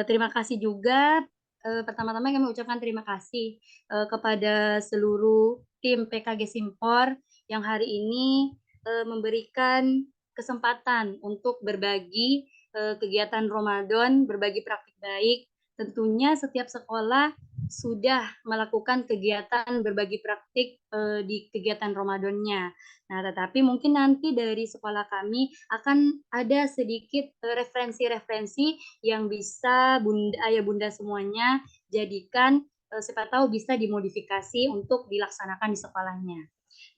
terima kasih juga. Pertama-tama kami ucapkan terima kasih kepada seluruh tim PKG Simpor yang hari ini memberikan kesempatan untuk berbagi kegiatan Ramadan, berbagi praktik baik. Tentunya setiap sekolah sudah melakukan kegiatan berbagi praktik di kegiatan Ramadannya. Nah, tetapi mungkin nanti dari sekolah kami akan ada sedikit referensi-referensi yang bisa ayah bunda semuanya jadikan siapa tahu bisa dimodifikasi untuk dilaksanakan di sekolahnya.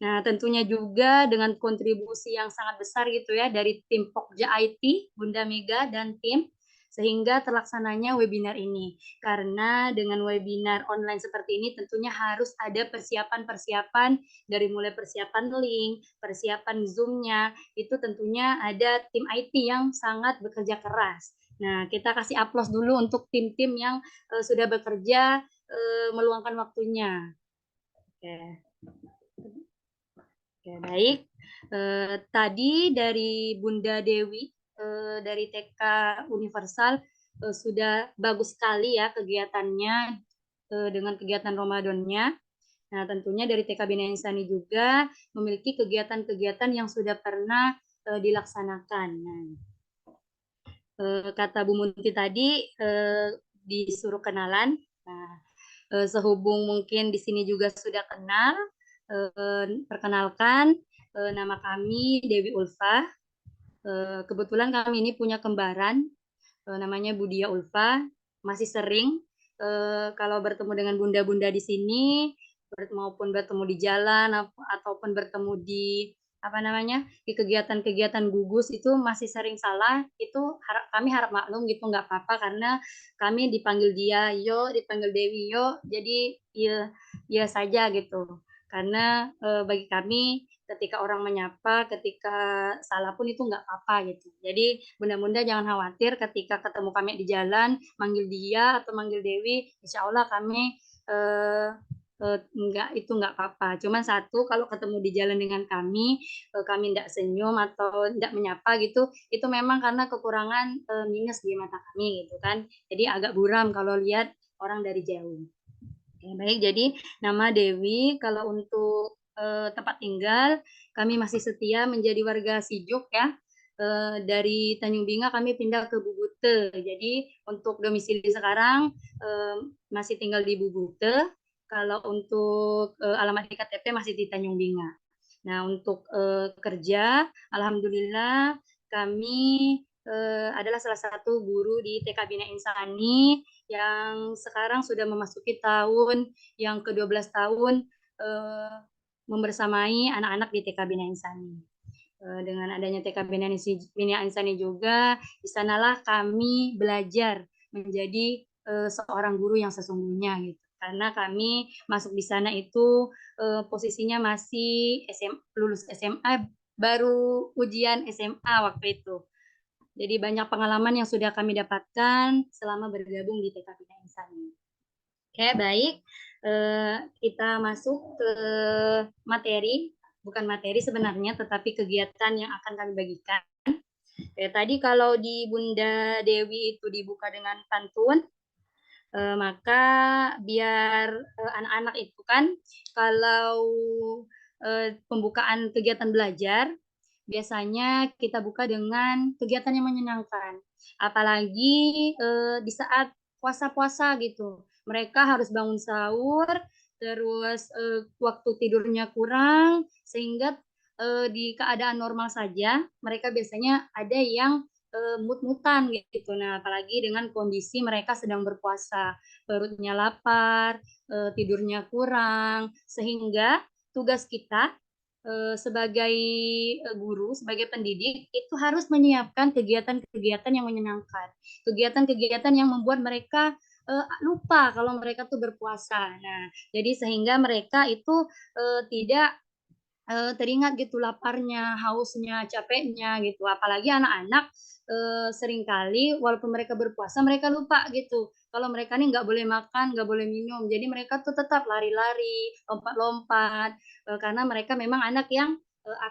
Nah, tentunya juga dengan kontribusi yang sangat besar gitu ya dari tim Pokja IT, Bunda Mega dan tim, sehingga terlaksananya webinar ini. Karena dengan webinar online seperti ini tentunya harus ada persiapan-persiapan dari mulai persiapan link, persiapan Zoom-nya, itu tentunya ada tim IT yang sangat bekerja keras. Nah, kita kasih aplaus dulu untuk tim-tim yang sudah bekerja meluangkan waktunya. Oke, baik. Tadi dari Bunda Dewi dari TK Universal sudah bagus sekali ya kegiatannya dengan kegiatan Ramadannya. Nah, tentunya dari TK Bina Insani juga memiliki kegiatan-kegiatan yang sudah pernah dilaksanakan. Nah, kata Bu Munti tadi disuruh kenalan. Nah, sehubung mungkin di sini juga sudah kenal, perkenalkan nama kami Dewi Ulfa. Kebetulan kami ini punya kembaran namanya Budia Ulfa. Masih sering kalau bertemu dengan bunda-bunda di sini maupun bertemu di jalan ataupun bertemu di di kegiatan-kegiatan gugus itu masih sering salah, itu kami harap maklum gitu, nggak apa-apa karena kami dipanggil dia yo, dipanggil Dewi yo, jadi ya saja gitu. Karena bagi kami ketika orang menyapa, ketika salah pun itu nggak apa-apa gitu. Jadi bunda-bunda jangan khawatir ketika ketemu kami di jalan, manggil dia atau manggil Dewi, insya Allah kami nggak apa-apa. Cuma satu, kalau ketemu di jalan dengan kami nggak senyum atau nggak menyapa gitu, itu memang karena kekurangan minus di mata kami gitu kan. Jadi agak buram kalau lihat orang dari jauh. Oke, baik, jadi nama Dewi. Kalau untuk tempat tinggal, kami masih setia menjadi warga Sijuk ya. Dari Tanjung Binga kami pindah ke Bubute. Jadi untuk domisili sekarang masih tinggal di Bubute. Kalau untuk alamat di KTP masih di Tanjung Binga. Nah, untuk kerja, alhamdulillah kami adalah salah satu guru di TK Bina Insani yang sekarang sudah memasuki tahun yang ke-12 tahun membersamai anak-anak di TK Bina Insani. Dengan adanya TK Bina Insani juga, di sanalah kami belajar menjadi seorang guru yang sesungguhnya gitu. Karena kami masuk di sana itu posisinya masih lulus SMA, baru ujian SMA waktu itu. Jadi banyak pengalaman yang sudah kami dapatkan selama bergabung di TK Bina Insani. Oke, baik. Kita masuk ke materi, bukan materi sebenarnya, tetapi kegiatan yang akan kami bagikan. Tadi kalau di Bunda Dewi itu dibuka dengan pantun, maka biar anak-anak itu kan kalau pembukaan kegiatan belajar, biasanya kita buka dengan kegiatan yang menyenangkan. Apalagi di saat puasa-puasa gitu. Mereka harus bangun sahur, terus waktu tidurnya kurang, sehingga di keadaan normal saja, mereka biasanya ada yang mut-mutan gitu. Nah, apalagi dengan kondisi mereka sedang berpuasa, perutnya lapar, tidurnya kurang, sehingga tugas kita sebagai guru, sebagai pendidik, itu harus menyiapkan kegiatan-kegiatan yang menyenangkan, kegiatan-kegiatan yang membuat mereka lupa kalau mereka tuh berpuasa. Nah, jadi sehingga mereka itu tidak teringat gitu laparnya, hausnya, capeknya gitu. Apalagi anak-anak seringkali walaupun mereka berpuasa mereka lupa gitu. Kalau mereka nih nggak boleh makan, nggak boleh minum. Jadi mereka tuh tetap lari-lari, lompat-lompat karena mereka memang anak yang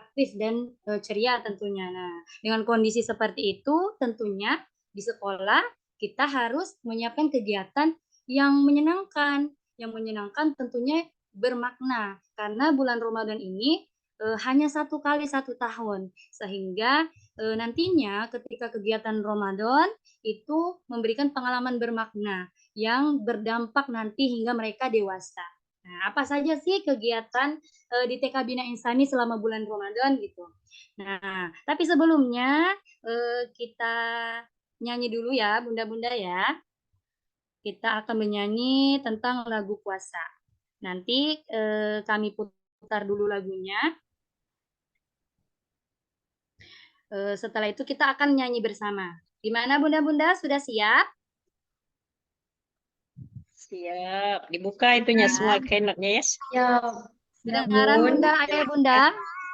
aktif dan ceria tentunya. Nah, dengan kondisi seperti itu tentunya di sekolah kita harus menyiapkan kegiatan yang menyenangkan. Yang menyenangkan tentunya bermakna karena bulan Ramadan ini hanya 1 kali 1 tahun sehingga nantinya ketika kegiatan Ramadan itu memberikan pengalaman bermakna yang berdampak nanti hingga mereka dewasa. Nah, apa saja sih kegiatan di TK Bina Insani selama bulan Ramadan gitu. Nah, tapi sebelumnya kita nyanyi dulu ya, bunda-bunda ya. Kita akan menyanyi tentang lagu puasa. Nanti kami putar dulu lagunya. Setelah itu kita akan nyanyi bersama. Gimana bunda-bunda, sudah siap? Siap. Dibuka itunya semua keynote-nya ya. Ya, Kedengaran Bun. bunda, ayah bunda?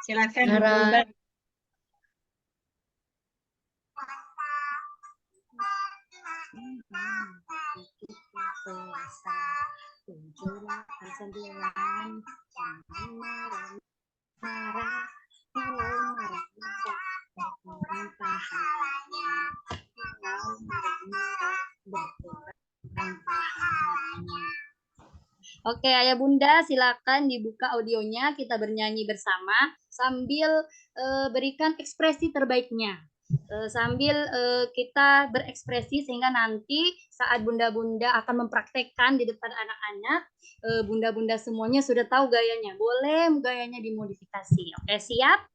Silakan Kedengaran. Bunda. Oke, ayah bunda silakan dibuka audionya, kita bernyanyi bersama sambil berikan ekspresi terbaiknya. Sambil kita berekspresi sehingga nanti saat bunda-bunda akan mempraktekkan di depan anak-anak, bunda-bunda semuanya sudah tahu gayanya. Boleh gayanya dimodifikasi. Oke, siap?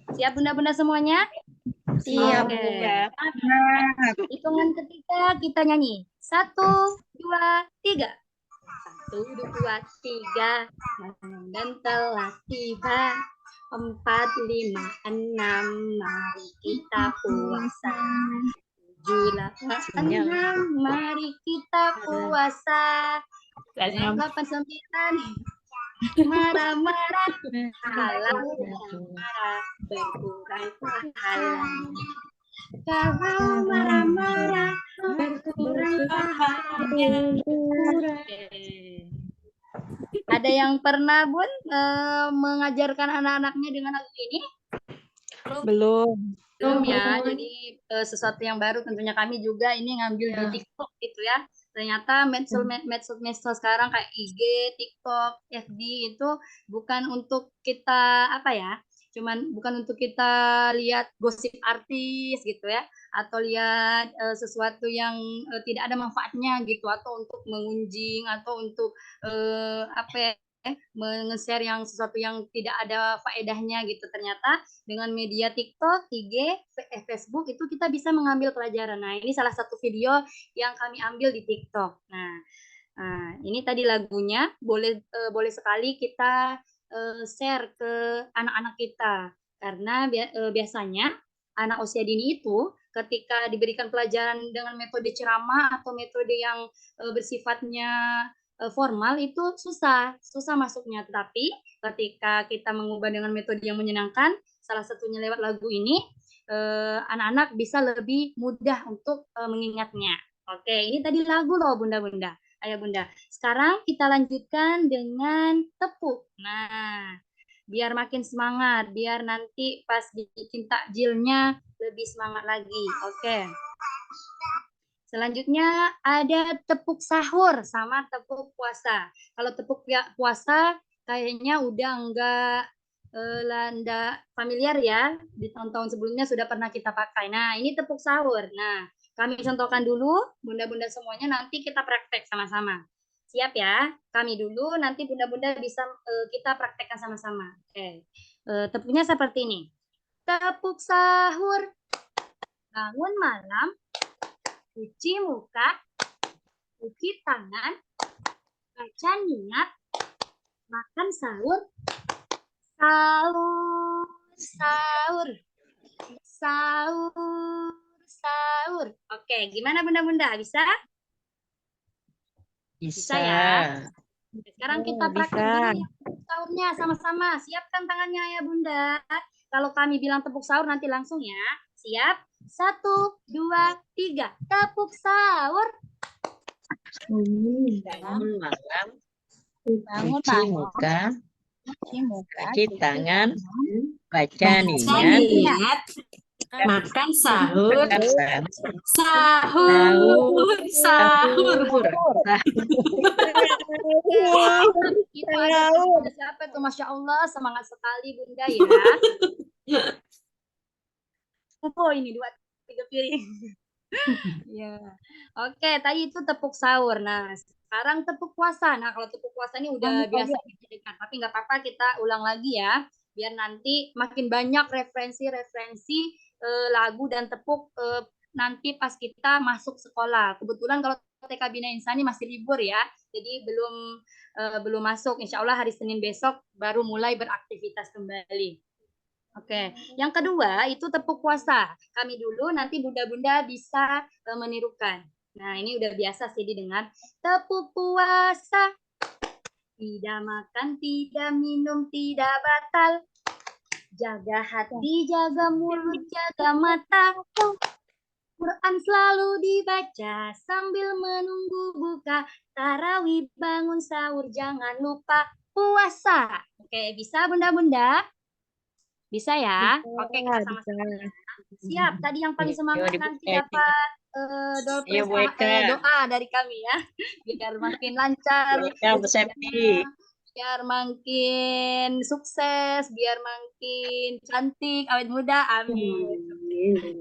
Siap bunda-bunda semuanya? Siap. Oke. Siap. Hitungan ketiga kita nyanyi. 1, 2, 3. 1, 2, 3. Dan telah tiba. 4, 5, 6. Mari kita puasa. 7, 8, 6. Mari kita puasa. 8, 9. Marah-marah. Halal marah. Berkurang pahalanya. Kalau marah-marah berkurang pahalanya. Ada yang pernah Bun mengajarkan anak-anaknya dengan lagu ini? Belum. Belum ya. Jadi sesuatu yang baru tentunya kami juga ini ngambil di TikTok gitu ya. Ternyata medsos sekarang kayak IG, TikTok, FB itu bukan untuk kita apa ya? Bukan untuk kita lihat gosip artis gitu ya, atau lihat sesuatu yang tidak ada manfaatnya gitu, atau untuk mengunjing, atau untuk nge-share yang sesuatu yang tidak ada faedahnya gitu. Ternyata dengan media TikTok, IG, Facebook itu kita bisa mengambil pelajaran. Nah, ini salah satu video yang kami ambil di TikTok. Nah, ini tadi lagunya boleh sekali kita share ke anak-anak kita. Karena biasanya anak usia dini itu ketika diberikan pelajaran dengan metode ceramah atau metode yang bersifatnya formal itu susah masuknya. Tetapi ketika kita mengubah dengan metode yang menyenangkan, salah satunya lewat lagu ini, anak-anak bisa lebih mudah untuk mengingatnya. Oke, ini tadi lagu loh Bunda-Bunda. Ayo Bunda, sekarang kita lanjutkan dengan tepuk. Nah, biar makin semangat, biar nanti pas bikin takjilnya lebih semangat lagi. Oke. Selanjutnya ada tepuk sahur sama tepuk puasa. Kalau tepuk puasa kayaknya udah enggak familiar ya. Di tahun-tahun sebelumnya sudah pernah kita pakai. Nah, ini tepuk sahur. Nah, kami contohkan dulu, bunda-bunda semuanya, nanti kita praktek sama-sama. Siap ya? Kami dulu, nanti bunda-bunda bisa kita praktekkan sama-sama. Oke. Tepuknya seperti ini. Tepuk sahur, bangun malam, cuci muka, cuci tangan, baca niat, makan sahur, sahur, sahur, sahur, sahur. Oke, gimana bunda-bunda? Bisa? Bisa ya? Sekarang kita praktek dulu ya, sahurnya sama-sama. Siapkan tangannya ya bunda. Kalau kami bilang tepuk sahur nanti langsung ya. Siap? 1, 2, 3. Tepuk sahur. Bangun malam, Bangun cuci muka, muka, cuci tangan, baca Baca niat, niat, makan sahur, makan sahur, sahur. Itu ada siapa tuh? Masya Allah, semangat sekali bunda ya. Oh ini 2, 3 piring. Ya. Oke, tadi itu tepuk sahur. Nah, sekarang tepuk puasa. Nah, kalau tepuk puasa ini udah biasa kita dengar, tapi nggak apa-apa kita ulang lagi ya, biar nanti makin banyak referensi lagu dan tepuk nanti pas kita masuk sekolah. Kebetulan kalau TK Bina Insani masih libur ya, jadi belum masuk. Insya Allah hari Senin besok baru mulai beraktivitas kembali. Oke, yang kedua itu tepuk puasa. Kami dulu, nanti bunda-bunda bisa menirukan. Nah, ini udah biasa sih didengar. Tepuk puasa. Tidak makan, tidak minum, tidak batal. Jaga hati, jaga mulut, jaga mata. Quran selalu dibaca sambil menunggu buka. Tarawih bangun sahur, jangan lupa puasa. Oke, bisa bunda-bunda? Bisa ya? Oke, kita sama-sama. Siap. Tadi yang paling semangat nanti dapat doa dari kami ya. Biar makin lancar. Biar makin sukses. Biar makin cantik, awet muda. Amin.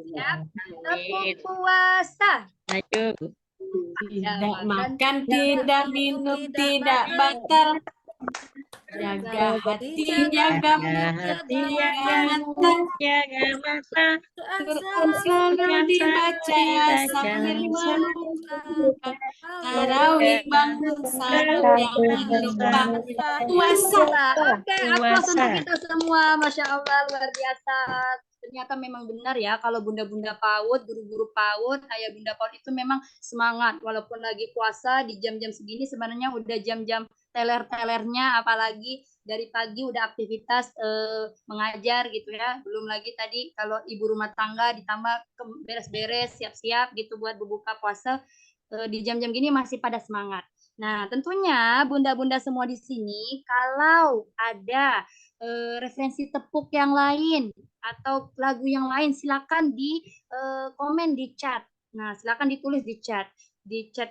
Siap. Tepuk puasa. Tidak makan, tidak minum, tidak batal. Jaga hati, jaga mulut, jaga mata. Quran selalu dibaca sambil menunggu. Tarawih bangun sahur, jangan lupa puasa. Oke, aplaus untuk kita semua. Masya Allah, luar biasa. Ternyata memang benar ya, kalau bunda-bunda PAUD, guru-guru PAUD, ayah bunda PAUD itu memang semangat. Walaupun lagi puasa, di jam-jam segini sebenarnya udah jam-jam teler-telernya, apalagi dari pagi udah aktivitas mengajar gitu ya. Belum lagi tadi kalau ibu rumah tangga ditambah beres-beres, siap-siap gitu buat berbuka puasa, di jam-jam gini masih pada semangat. Nah, tentunya bunda-bunda semua di sini, kalau ada referensi tepuk yang lain atau lagu yang lain, silakan di komen di chat. Nah, silakan ditulis di chat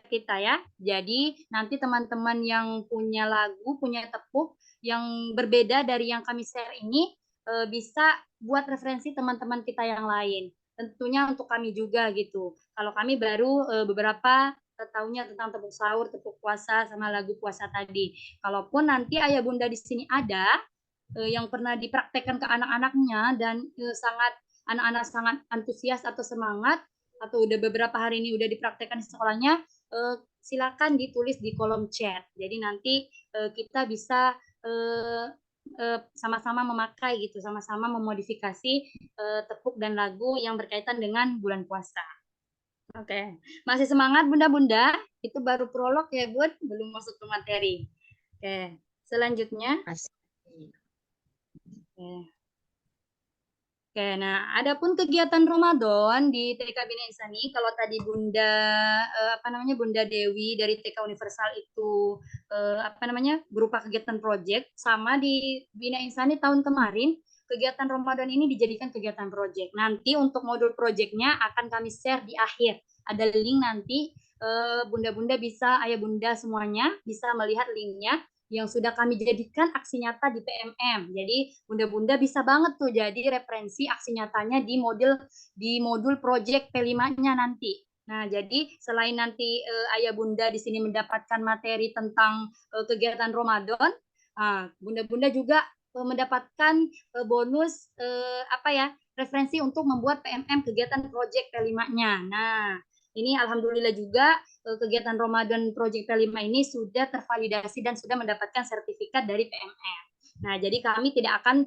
kita ya. Jadi nanti teman-teman yang punya lagu, punya tepuk yang berbeda dari yang kami share ini bisa buat referensi teman-teman kita yang lain. Tentunya untuk kami juga gitu. Kalau kami baru beberapa tahunya tentang tepuk sahur, tepuk puasa, sama lagu puasa tadi. Kalaupun nanti ayah bunda di sini ada yang pernah dipraktekkan ke anak-anaknya dan anak-anak sangat antusias atau semangat, atau udah beberapa hari ini udah dipraktekkan di sekolahnya, silakan ditulis di kolom chat. Jadi nanti kita bisa sama-sama memakai gitu, sama-sama memodifikasi tepuk dan lagu yang berkaitan dengan bulan puasa. Oke, masih semangat Bunda-Bunda? Itu baru prolog ya Bun, belum masuk ke materi. Oke, selanjutnya. Oke, nah adapun kegiatan Ramadan di TK Bina Insani, kalau tadi Bunda Dewi dari TK Universal itu berupa kegiatan proyek, sama di Bina Insani tahun kemarin kegiatan Ramadan ini dijadikan kegiatan proyek. Nanti untuk modul proyeknya akan kami share di akhir. Ada link nanti Bunda-Bunda bisa, ayah Bunda semuanya bisa melihat linknya yang sudah kami jadikan aksi nyata di PMM. Jadi Bunda-Bunda bisa banget tuh jadi referensi aksi nyatanya di modul project P5-nya nanti. Nah, jadi selain nanti ayah Bunda di sini mendapatkan materi tentang kegiatan Ramadan, Bunda-Bunda juga mendapatkan bonus referensi untuk membuat PMM kegiatan project P5-nya. Nah, ini alhamdulillah juga kegiatan Ramadan Project P5 ini sudah tervalidasi dan sudah mendapatkan sertifikat dari PMM. Nah, jadi kami tidak akan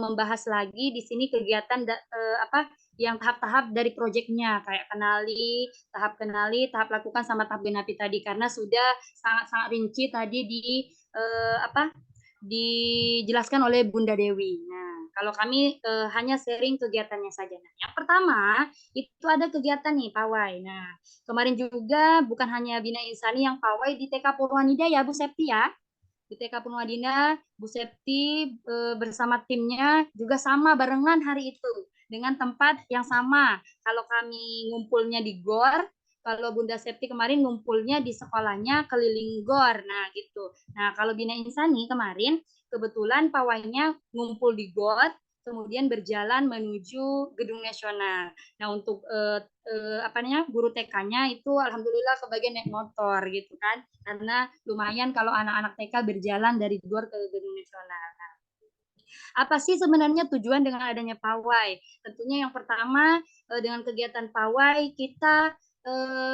membahas lagi di sini kegiatan yang tahap-tahap dari proyeknya, kayak kenali, tahap lakukan sama tahap genapi tadi, karena sudah sangat-sangat rinci tadi dijelaskan oleh Bunda Dewi. Nah, kalau kami hanya sharing kegiatannya saja. Nah, yang pertama itu ada kegiatan nih pawai. Nah, kemarin juga bukan hanya Bina Insani yang pawai di TK Purwanida ya Bu Septi ya. Di TK Purwanida Bu Septi bersama timnya juga sama barengan hari itu dengan tempat yang sama. Kalau kami ngumpulnya di GOR, kalau Bunda Septi kemarin ngumpulnya di sekolahnya keliling GOR. Nah, gitu. Nah, kalau Bina Insani kemarin kebetulan pawainya ngumpul di GOR, kemudian berjalan menuju Gedung Nasional. Nah, untuk guru TK-nya itu alhamdulillah kebagian naik motor gitu kan. Karena lumayan kalau anak-anak TK berjalan dari GOR ke Gedung Nasional. Nah, apa sih sebenarnya tujuan dengan adanya pawai? Tentunya yang pertama dengan kegiatan pawai kita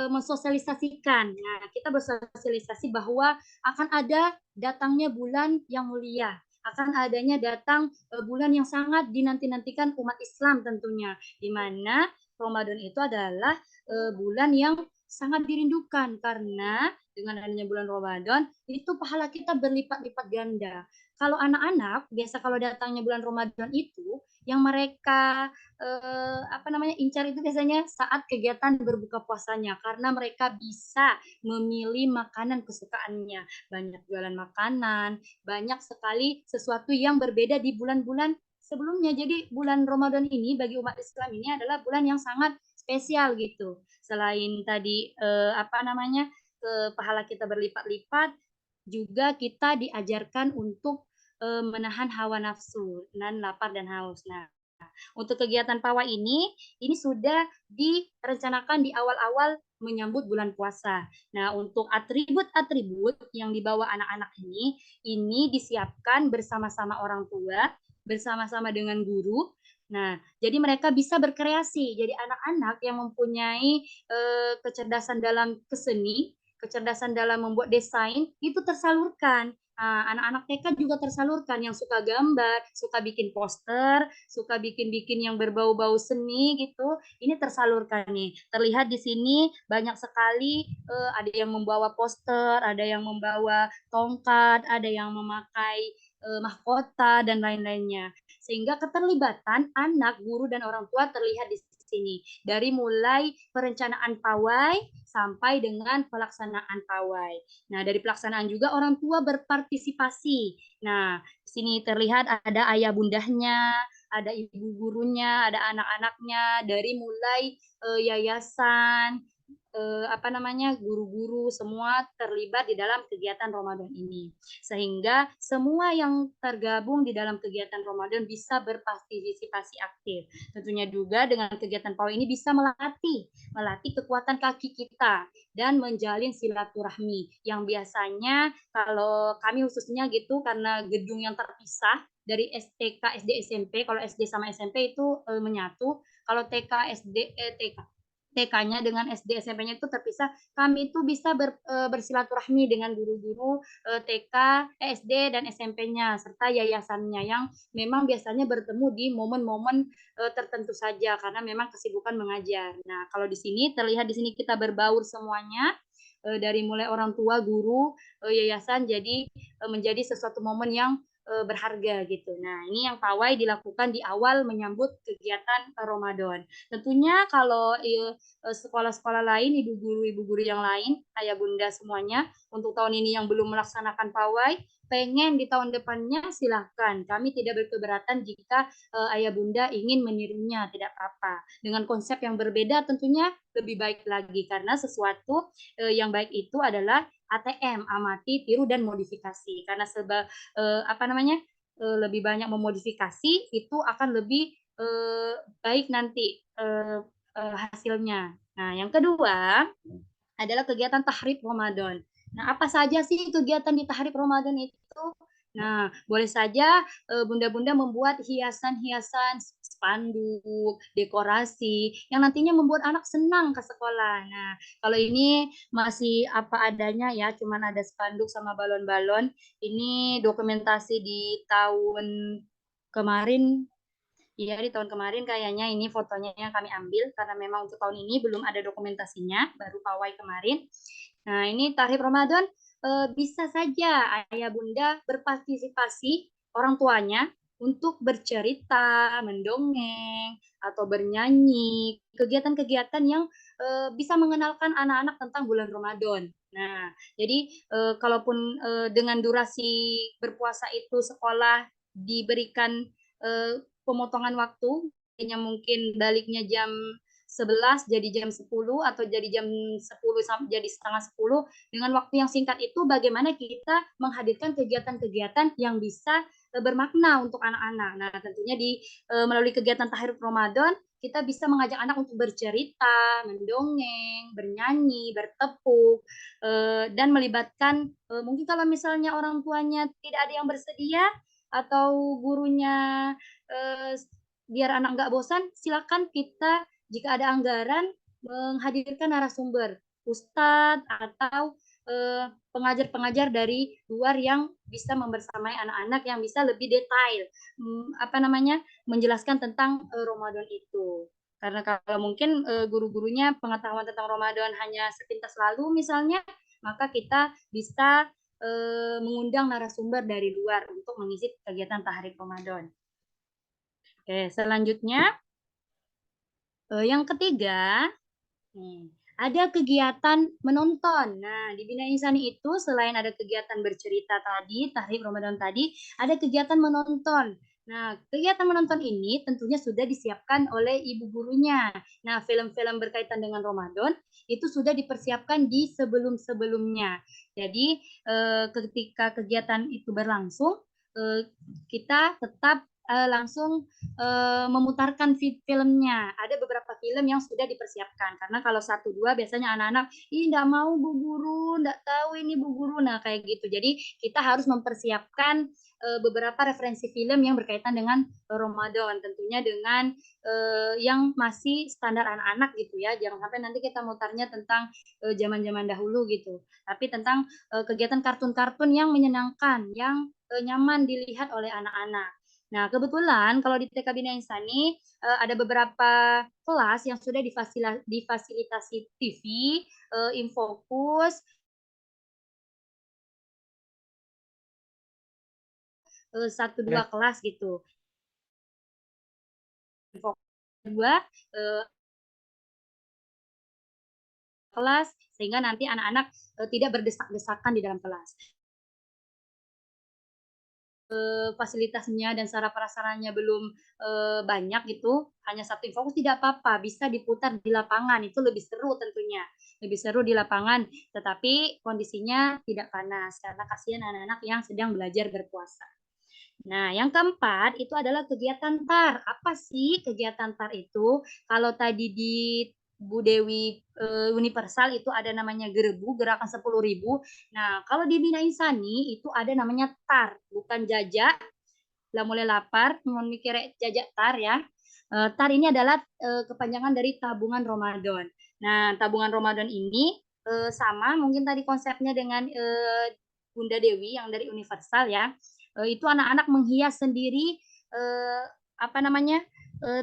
mensosialisasikan. Nah, kita bersosialisasi bahwa akan ada datangnya bulan yang mulia, akan adanya datang bulan yang sangat dinanti-nantikan umat Islam tentunya, di mana Ramadan itu adalah bulan yang sangat dirindukan karena dengan adanya bulan Ramadan itu pahala kita berlipat-lipat ganda. Kalau anak-anak biasa kalau datangnya bulan Ramadan itu yang mereka incar itu biasanya saat kegiatan berbuka puasanya karena mereka bisa memilih makanan kesukaannya. Banyak jualan makanan, banyak sekali sesuatu yang berbeda di bulan-bulan sebelumnya. Jadi bulan Ramadan ini bagi umat Islam ini adalah bulan yang sangat spesial gitu. Selain tadi pahala kita berlipat-lipat, juga kita diajarkan untuk menahan hawa nafsu, dan lapar dan haus. Nah, untuk kegiatan pawai ini sudah direncanakan di awal-awal menyambut bulan puasa. Nah, untuk atribut-atribut yang dibawa anak-anak ini disiapkan bersama-sama orang tua, bersama-sama dengan guru. Nah, jadi mereka bisa berkreasi. Jadi anak-anak yang mempunyai kecerdasan dalam keseni, kecerdasan dalam membuat desain, itu tersalurkan. Anak-anak TK juga tersalurkan yang suka gambar, suka bikin poster, suka bikin-bikin yang berbau-bau seni gitu. Ini tersalurkan nih. Terlihat di sini banyak sekali ada yang membawa poster, ada yang membawa tongkat, ada yang memakai mahkota dan lain-lainnya. Sehingga keterlibatan anak, guru dan orang tua terlihat di sini. Dari mulai perencanaan pawai sampai dengan pelaksanaan pawai. Nah, dari pelaksanaan juga orang tua berpartisipasi. Nah, di sini terlihat ada ayah bundahnya, ada ibu gurunya, ada anak-anaknya, dari mulai yayasan, guru-guru semua terlibat di dalam kegiatan Ramadan ini. Sehingga semua yang tergabung di dalam kegiatan Ramadan bisa berpartisipasi aktif. Tentunya juga dengan kegiatan pawai ini bisa melatih kekuatan kaki kita dan menjalin silaturahmi yang biasanya kalau kami khususnya gitu karena gedung yang terpisah dari TK, SD, SMP, kalau SD sama SMP itu menyatu, kalau TK, SD, TK TK-nya dengan SD SMP-nya itu terpisah, kami itu bisa bersilaturahmi dengan guru-guru TK, SD dan SMP-nya serta yayasannya yang memang biasanya bertemu di momen-momen tertentu saja karena memang kesibukan mengajar. Nah, kalau di sini terlihat di sini kita berbaur semuanya dari mulai orang tua, guru, yayasan jadi menjadi sesuatu momen yang berharga gitu. Nah, ini yang pawai dilakukan di awal menyambut kegiatan Ramadan. Tentunya kalau sekolah-sekolah lain, ibu guru yang lain, ayah bunda semuanya, untuk tahun ini yang belum melaksanakan pawai, pengen di tahun depannya silahkan. Kami tidak berkeberatan jika ayah bunda ingin menirunya, tidak apa-apa. Dengan konsep yang berbeda tentunya lebih baik lagi karena sesuatu yang baik itu adalah ATM, amati, tiru dan modifikasi. Karena lebih banyak memodifikasi itu akan lebih baik nanti hasilnya. Nah, yang kedua adalah kegiatan tahrib Ramadan. Nah, apa saja sih kegiatan di tahrib Ramadan itu? Nah, boleh saja bunda-bunda membuat hiasan-hiasan, spanduk, dekorasi yang nantinya membuat anak senang ke sekolah. Nah, kalau ini masih apa adanya ya, cuman ada spanduk sama balon-balon. Ini dokumentasi di tahun kemarin. Iya, di tahun kemarin kayaknya ini fotonya yang kami ambil karena memang untuk tahun ini belum ada dokumentasinya, baru pawai kemarin. Nah, ini tahrib Ramadan bisa saja ayah bunda berpartisipasi orang tuanya untuk bercerita, mendongeng, atau bernyanyi, kegiatan-kegiatan yang bisa mengenalkan anak-anak tentang bulan Ramadan. Nah, jadi kalaupun dengan durasi berpuasa itu sekolah diberikan pemotongan waktu, mungkin baliknya jam 11 jadi jam 10 atau jadi jam 10 sampai jadi setengah 10 dengan waktu yang singkat itu bagaimana kita menghadirkan kegiatan-kegiatan yang bisa bermakna untuk anak-anak. Nah, tentunya melalui kegiatan tahrib Ramadan kita bisa mengajak anak untuk bercerita, mendongeng, bernyanyi, bertepuk dan melibatkan mungkin kalau misalnya orang tuanya tidak ada yang bersedia atau gurunya biar anak nggak bosan, silakan kita jika ada anggaran menghadirkan narasumber, ustadz atau pengajar-pengajar dari luar yang bisa membersamai anak-anak yang bisa lebih detail menjelaskan tentang Ramadan itu. Karena kalau mungkin guru-gurunya pengetahuan tentang Ramadan hanya sepintas lalu misalnya, maka kita bisa mengundang narasumber dari luar untuk mengisi kegiatan tahrib Ramadan. Oke, selanjutnya yang ketiga, ada kegiatan menonton. Nah, di Bina Insani itu selain ada kegiatan bercerita tadi, tahrib Ramadan tadi, ada kegiatan menonton. Nah, kegiatan menonton ini tentunya sudah disiapkan oleh ibu gurunya. Nah, film-film berkaitan dengan Ramadan itu sudah dipersiapkan di sebelum-sebelumnya. Jadi, ketika kegiatan itu berlangsung, kita tetap langsung memutarkan filmnya. Ada beberapa film yang sudah dipersiapkan karena kalau 1-2 biasanya anak-anak nggak mau Bu Guru, nggak tahu ini Bu Guru. Nah, kayak gitu. Jadi kita harus mempersiapkan beberapa referensi film yang berkaitan dengan Ramadan, tentunya dengan yang masih standar anak-anak gitu ya. Jangan sampai nanti kita mutarnya tentang zaman-zaman dahulu gitu. Tapi tentang kegiatan kartun-kartun yang menyenangkan, yang nyaman dilihat oleh anak-anak. Nah, kebetulan kalau di TK Bina Insani ada beberapa kelas yang sudah difasilitasi TV, Infokus, 1-2 kelas gitu. Infokus 2 kelas sehingga nanti anak-anak tidak berdesak-desakan di dalam kelas. Fasilitasnya dan sarana prasarannya belum banyak gitu, hanya 1 Infokus tidak apa-apa, bisa diputar di lapangan, itu lebih seru tentunya, lebih seru di lapangan, tetapi kondisinya tidak panas karena kasihan anak-anak yang sedang belajar berpuasa. Nah, yang keempat itu adalah kegiatan TAR. Apa sih kegiatan TAR itu? Kalau tadi di Bu Dewi Universal itu ada namanya Gerebu, gerakan 10.000. Nah, kalau di Bina Insani itu ada namanya TAR, bukan jajak. Lah mulai lapar, mau mikir jajak TAR ya. TAR ini adalah kepanjangan dari tabungan Ramadan. Nah, tabungan Ramadan ini sama mungkin tadi konsepnya dengan Bunda Dewi yang dari Universal ya. Itu anak-anak menghias sendiri apa namanya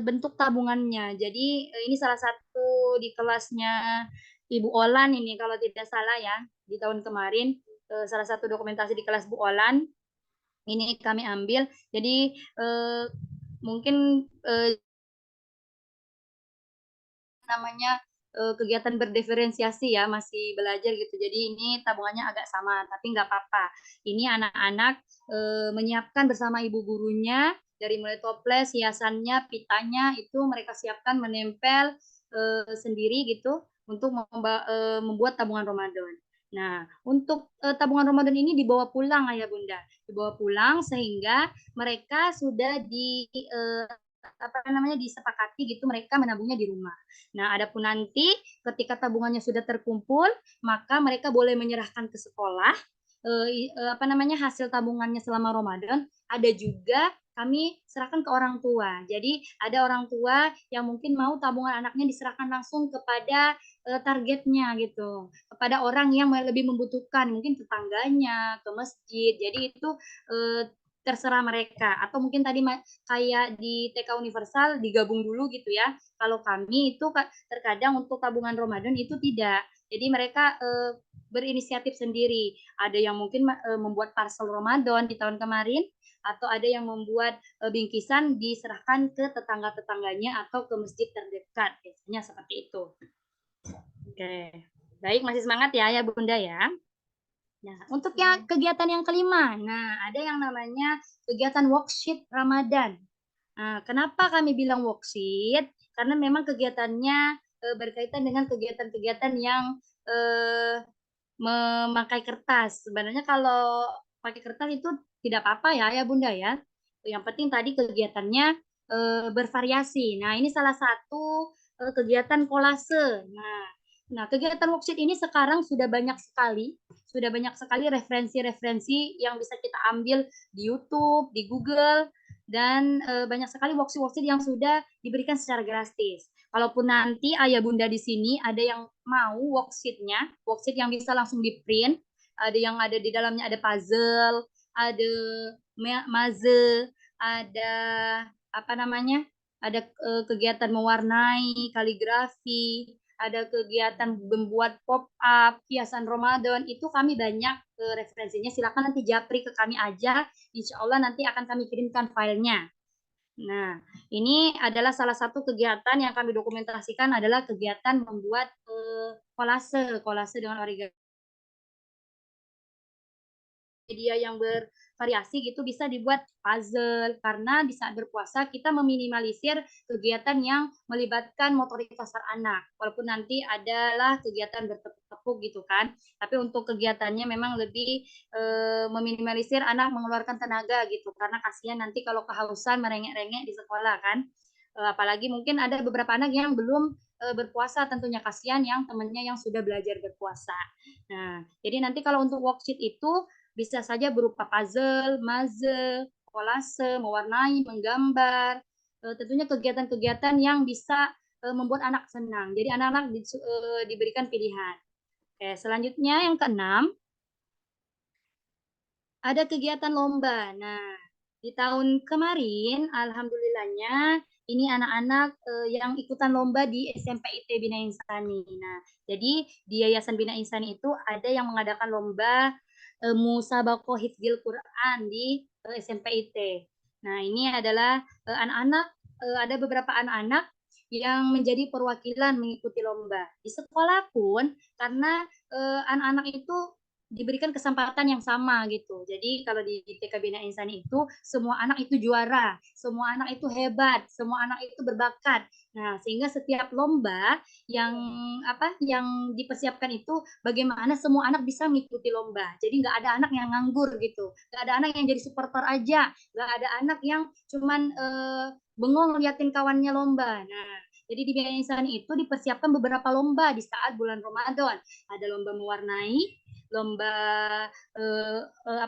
bentuk tabungannya. Jadi ini salah satu di kelasnya Ibu Olan ini kalau tidak salah ya di tahun kemarin salah satu dokumentasi di kelas Bu Olan ini kami ambil. Jadi mungkin namanya kegiatan berdiferensiasi ya, masih belajar gitu. Jadi ini tabungannya agak sama, tapi nggak apa-apa. Ini anak-anak menyiapkan bersama ibu gurunya dari mulai toples, hiasannya, pitanya itu mereka siapkan menempel sendiri gitu untuk membuat tabungan Ramadan. Nah, untuk tabungan Ramadan ini dibawa pulang Ayah Bunda, dibawa pulang sehingga mereka sudah disepakati gitu mereka menabungnya di rumah. Nah, adapun nanti ketika tabungannya sudah terkumpul, maka mereka boleh menyerahkan ke sekolah hasil tabungannya selama Ramadan. Ada juga kami serahkan ke orang tua. Jadi ada orang tua yang mungkin mau tabungan anaknya diserahkan langsung kepada targetnya gitu, kepada orang yang lebih membutuhkan, mungkin tetangganya, ke masjid. Jadi itu terserah mereka, atau mungkin tadi kayak di TK Universal digabung dulu gitu ya. Kalau kami itu terkadang untuk tabungan Ramadan itu tidak, jadi mereka berinisiatif sendiri. Ada yang mungkin membuat parcel Ramadan di tahun kemarin, atau ada yang membuat bingkisan diserahkan ke tetangga-tetangganya atau ke masjid terdekat, biasanya seperti itu. Oke, baik, masih semangat ya Bunda ya. Nah, untuk yang kegiatan yang kelima, nah ada yang namanya kegiatan worksheet Ramadan. Nah, kenapa kami bilang worksheet? Karena memang kegiatannya berkaitan dengan kegiatan-kegiatan yang memakai kertas. Sebenarnya kalau pakai kertas itu tidak apa-apa ya Bunda ya. Yang penting tadi kegiatannya bervariasi. Nah, ini salah satu kegiatan kolase. Nah, kegiatan worksheet ini sekarang sudah banyak sekali referensi-referensi yang bisa kita ambil di YouTube, di Google, dan banyak sekali worksheet yang sudah diberikan secara gratis. Kalaupun nanti Ayah Bunda di sini ada yang mau worksheet yang bisa langsung di print, ada yang ada di dalamnya ada puzzle, ada maze, ada ada kegiatan mewarnai, kaligrafi, ada kegiatan membuat pop-up, hiasan Ramadan, itu kami banyak referensinya. Silakan nanti japri ke kami aja, insya Allah nanti akan kami kirimkan filenya. Nah, ini adalah salah satu kegiatan yang kami dokumentasikan adalah kegiatan membuat kolase dengan origami. Media yang bervariasi gitu bisa dibuat puzzle, karena di saat berpuasa kita meminimalisir kegiatan yang melibatkan motorik kasar anak, walaupun nanti adalah kegiatan bertepuk-tepuk gitu kan, tapi untuk kegiatannya memang lebih meminimalisir anak mengeluarkan tenaga gitu, karena kasihan nanti kalau kehausan merengek-rengek di sekolah kan. Apalagi mungkin ada beberapa anak yang belum berpuasa, tentunya kasihan yang temannya yang sudah belajar berpuasa. Nah, jadi nanti kalau untuk worksheet itu bisa saja berupa puzzle, maze, kolase, mewarnai, menggambar. Tentunya kegiatan-kegiatan yang bisa membuat anak senang. Jadi anak-anak diberikan pilihan. Oke, selanjutnya yang keenam, ada kegiatan lomba. Nah, di tahun kemarin, alhamdulillahnya, ini anak-anak yang ikutan lomba di SMP IT Bina Insani. Nah, jadi di Yayasan Bina Insani itu ada yang mengadakan lomba Musabakoh Hifdzil Quran di SMP IT. Nah, ini adalah anak-anak, ada beberapa anak-anak yang menjadi perwakilan mengikuti lomba. Di sekolah pun, karena anak-anak itu diberikan kesempatan yang sama gitu. Jadi kalau di TK Bina Insani itu semua anak itu juara, semua anak itu hebat, semua anak itu berbakat. Nah, sehingga setiap lomba yang dipersiapkan itu bagaimana semua anak bisa mengikuti lomba. Jadi nggak ada anak yang nganggur gitu, nggak ada anak yang jadi supporter aja, nggak ada anak yang cuman bengong liatin kawannya lomba. Nah, jadi di Bina Insani itu dipersiapkan beberapa lomba di saat bulan Ramadan. Ada lomba mewarnai, lomba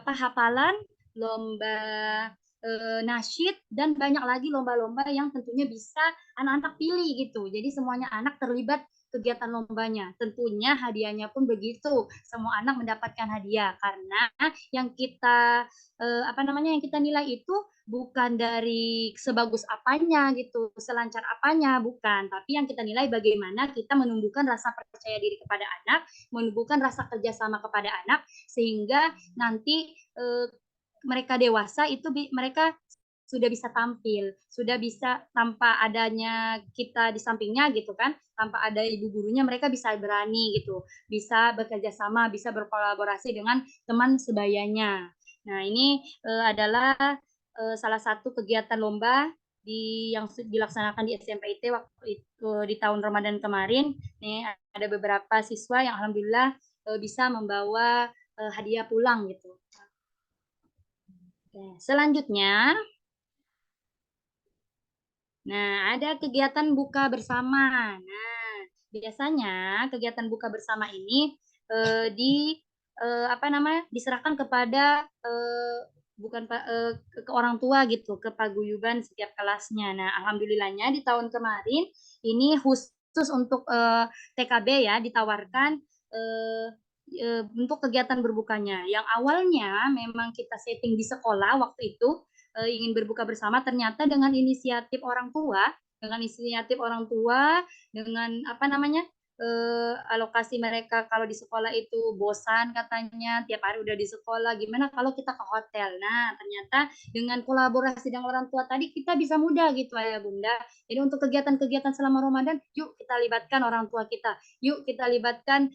hafalan, lomba nasyid, dan banyak lagi lomba-lomba yang tentunya bisa anak-anak pilih gitu. Jadi semuanya anak terlibat kegiatan lombanya. Tentunya hadiahnya pun begitu. Semua anak mendapatkan hadiah karena yang kita yang kita nilai itu bukan dari sebagus apanya gitu, selancar apanya, bukan. Tapi yang kita nilai bagaimana kita menumbuhkan rasa percaya diri kepada anak, menumbuhkan rasa kerjasama kepada anak, sehingga nanti mereka dewasa itu mereka sudah bisa tampil, sudah bisa tanpa adanya kita di sampingnya gitu kan, tanpa ada ibu gurunya mereka bisa berani gitu, bisa bekerja sama, bisa berkolaborasi dengan teman sebayanya. Nah ini adalah salah satu kegiatan lomba yang dilaksanakan di SMPIT waktu itu di tahun Ramadan kemarin. Nih ada beberapa siswa yang alhamdulillah bisa membawa hadiah pulang gitu. Oke, selanjutnya, nah ada kegiatan buka bersama. Nah, biasanya kegiatan buka bersama ini diserahkan kepada ke orang tua gitu, ke paguyuban setiap kelasnya. Nah, alhamdulillahnya di tahun kemarin ini khusus untuk TKB ya ditawarkan untuk kegiatan berbukanya. Yang awalnya memang kita setting di sekolah waktu itu ingin berbuka bersama, ternyata dengan inisiatif orang tua, dengan alokasi mereka kalau di sekolah itu bosan katanya, tiap hari udah di sekolah, gimana kalau kita ke hotel. Nah, ternyata dengan kolaborasi dengan orang tua tadi kita bisa mudah gitu Ayah Bunda. Jadi untuk kegiatan-kegiatan selama Ramadan, yuk kita libatkan orang tua kita, yuk kita libatkan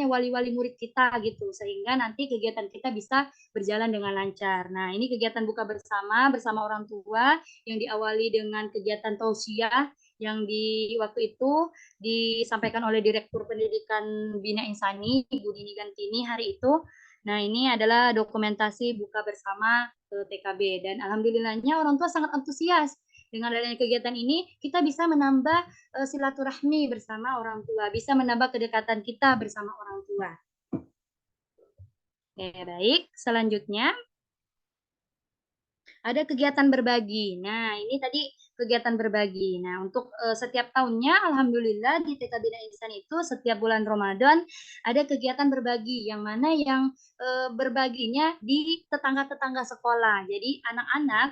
wali-wali murid kita gitu, sehingga nanti kegiatan kita bisa berjalan dengan lancar. Nah, ini kegiatan buka bersama orang tua yang diawali dengan kegiatan tausiah yang di waktu itu disampaikan oleh Direktur Pendidikan Bina Insani, Ibu Dini Gantini hari itu. Nah, ini adalah dokumentasi buka bersama TKB, dan alhamdulillahnya orang tua sangat antusias. Dengan adanya kegiatan ini, kita bisa menambah silaturahmi bersama orang tua, bisa menambah kedekatan kita bersama orang tua. Oke, baik. Selanjutnya, ada kegiatan berbagi. Nah, ini tadi kegiatan berbagi. Nah, untuk setiap tahunnya, alhamdulillah di TK Bina Insan itu setiap bulan Ramadan ada kegiatan berbagi, yang mana yang berbaginya di tetangga-tetangga sekolah. Jadi anak-anak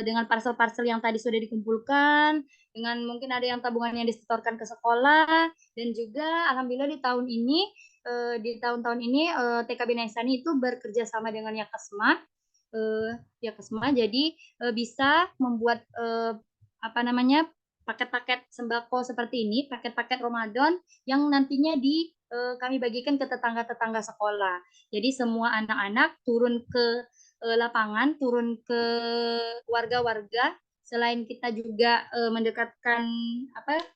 dengan parcel-parcel yang tadi sudah dikumpulkan, dengan mungkin ada yang tabungan yang disetorkan ke sekolah, dan juga alhamdulillah di tahun ini, di tahun-tahun ini TK Bina Insan itu bekerja sama dengan Yakesma. Jadi bisa membuat paket-paket sembako seperti ini, paket-paket Ramadan yang nantinya kami bagikan ke tetangga-tetangga sekolah. Jadi semua anak-anak turun ke lapangan, turun ke warga-warga, selain kita juga mendekatkan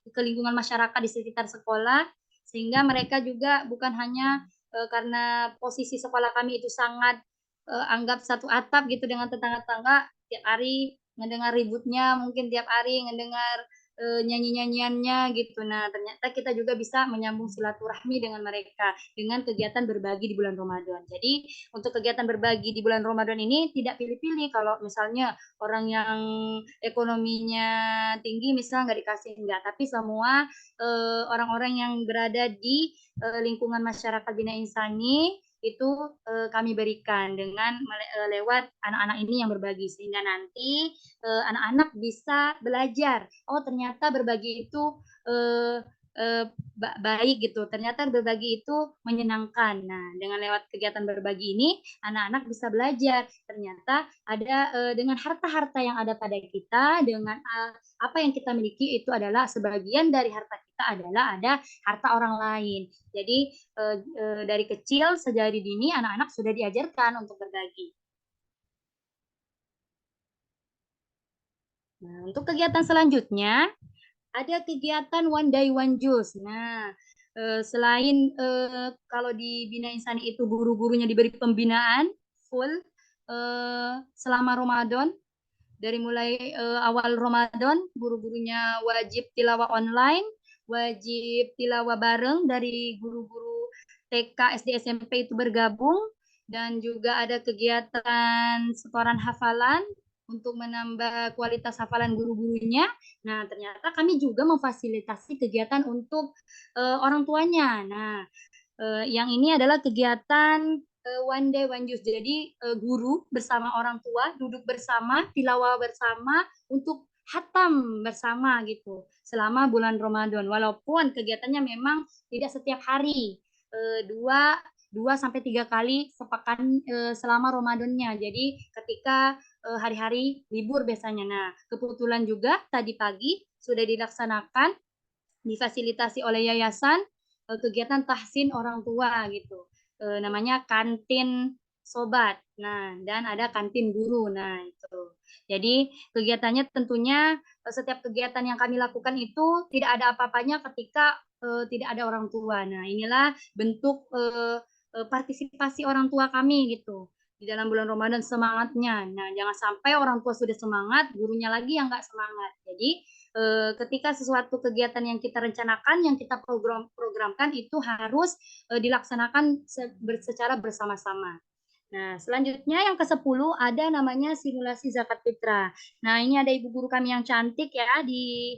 ke lingkungan masyarakat di sekitar sekolah, sehingga mereka juga bukan hanya karena posisi sekolah kami itu sangat anggap satu atap gitu dengan tetangga-tetangga, tiap hari ngedengar ributnya, mungkin tiap hari ngedengar nyanyi-nyanyiannya gitu. Nah, ternyata kita juga bisa menyambung silaturahmi dengan mereka dengan kegiatan berbagi di bulan Ramadan. Jadi, untuk kegiatan berbagi di bulan Ramadan ini tidak pilih-pilih. Kalau misalnya orang yang ekonominya tinggi misalnya nggak dikasih, enggak, tapi semua orang-orang yang berada di lingkungan masyarakat Bina Insani itu kami berikan dengan lewat anak-anak ini yang berbagi, sehingga nanti anak-anak bisa belajar, oh ternyata berbagi itu baik gitu, ternyata berbagi itu menyenangkan. Nah, dengan lewat kegiatan berbagi ini anak-anak bisa belajar ternyata ada dengan harta-harta yang ada pada kita, dengan apa yang kita miliki itu adalah sebagian dari harta kita adalah ada harta orang lain. Jadi dari kecil sejak dini anak-anak sudah diajarkan untuk berbagi. Nah, untuk kegiatan selanjutnya ada kegiatan One Day One Juice. Nah, selain kalau di Bina Insani itu guru-gurunya diberi pembinaan full selama Ramadan, dari mulai awal Ramadan guru-gurunya wajib tilawah online, wajib tilawah bareng dari guru-guru TK, SD, SMP itu bergabung, dan juga ada kegiatan setoran hafalan untuk menambah kualitas hafalan guru-gurunya. Nah, ternyata kami juga memfasilitasi kegiatan untuk orang tuanya. Nah, yang ini adalah kegiatan one day one juice. Jadi guru bersama orang tua duduk bersama, tilawah bersama untuk hatam bersama gitu selama bulan Ramadan. Walaupun kegiatannya memang tidak setiap hari, dua sampai 3 kali sepekan selama Ramadannya. Jadi ketika hari-hari libur biasanya. Nah, kebetulan juga tadi pagi sudah dilaksanakan difasilitasi oleh yayasan kegiatan tahsin orang tua gitu. Namanya kantin sobat. Nah, dan ada kantin guru. Nah, itu. Jadi kegiatannya tentunya setiap kegiatan yang kami lakukan itu tidak ada apa-apanya ketika tidak ada orang tua. Nah, inilah bentuk partisipasi orang tua kami gitu di dalam bulan Ramadan semangatnya. Nah, jangan sampai orang tua sudah semangat, gurunya lagi yang nggak semangat. Jadi ketika sesuatu kegiatan yang kita rencanakan, yang kita programkan itu harus dilaksanakan secara bersama-sama. Nah, selanjutnya yang ke-10 ada namanya simulasi zakat fitrah. Nah, ini ada ibu guru kami yang cantik ya di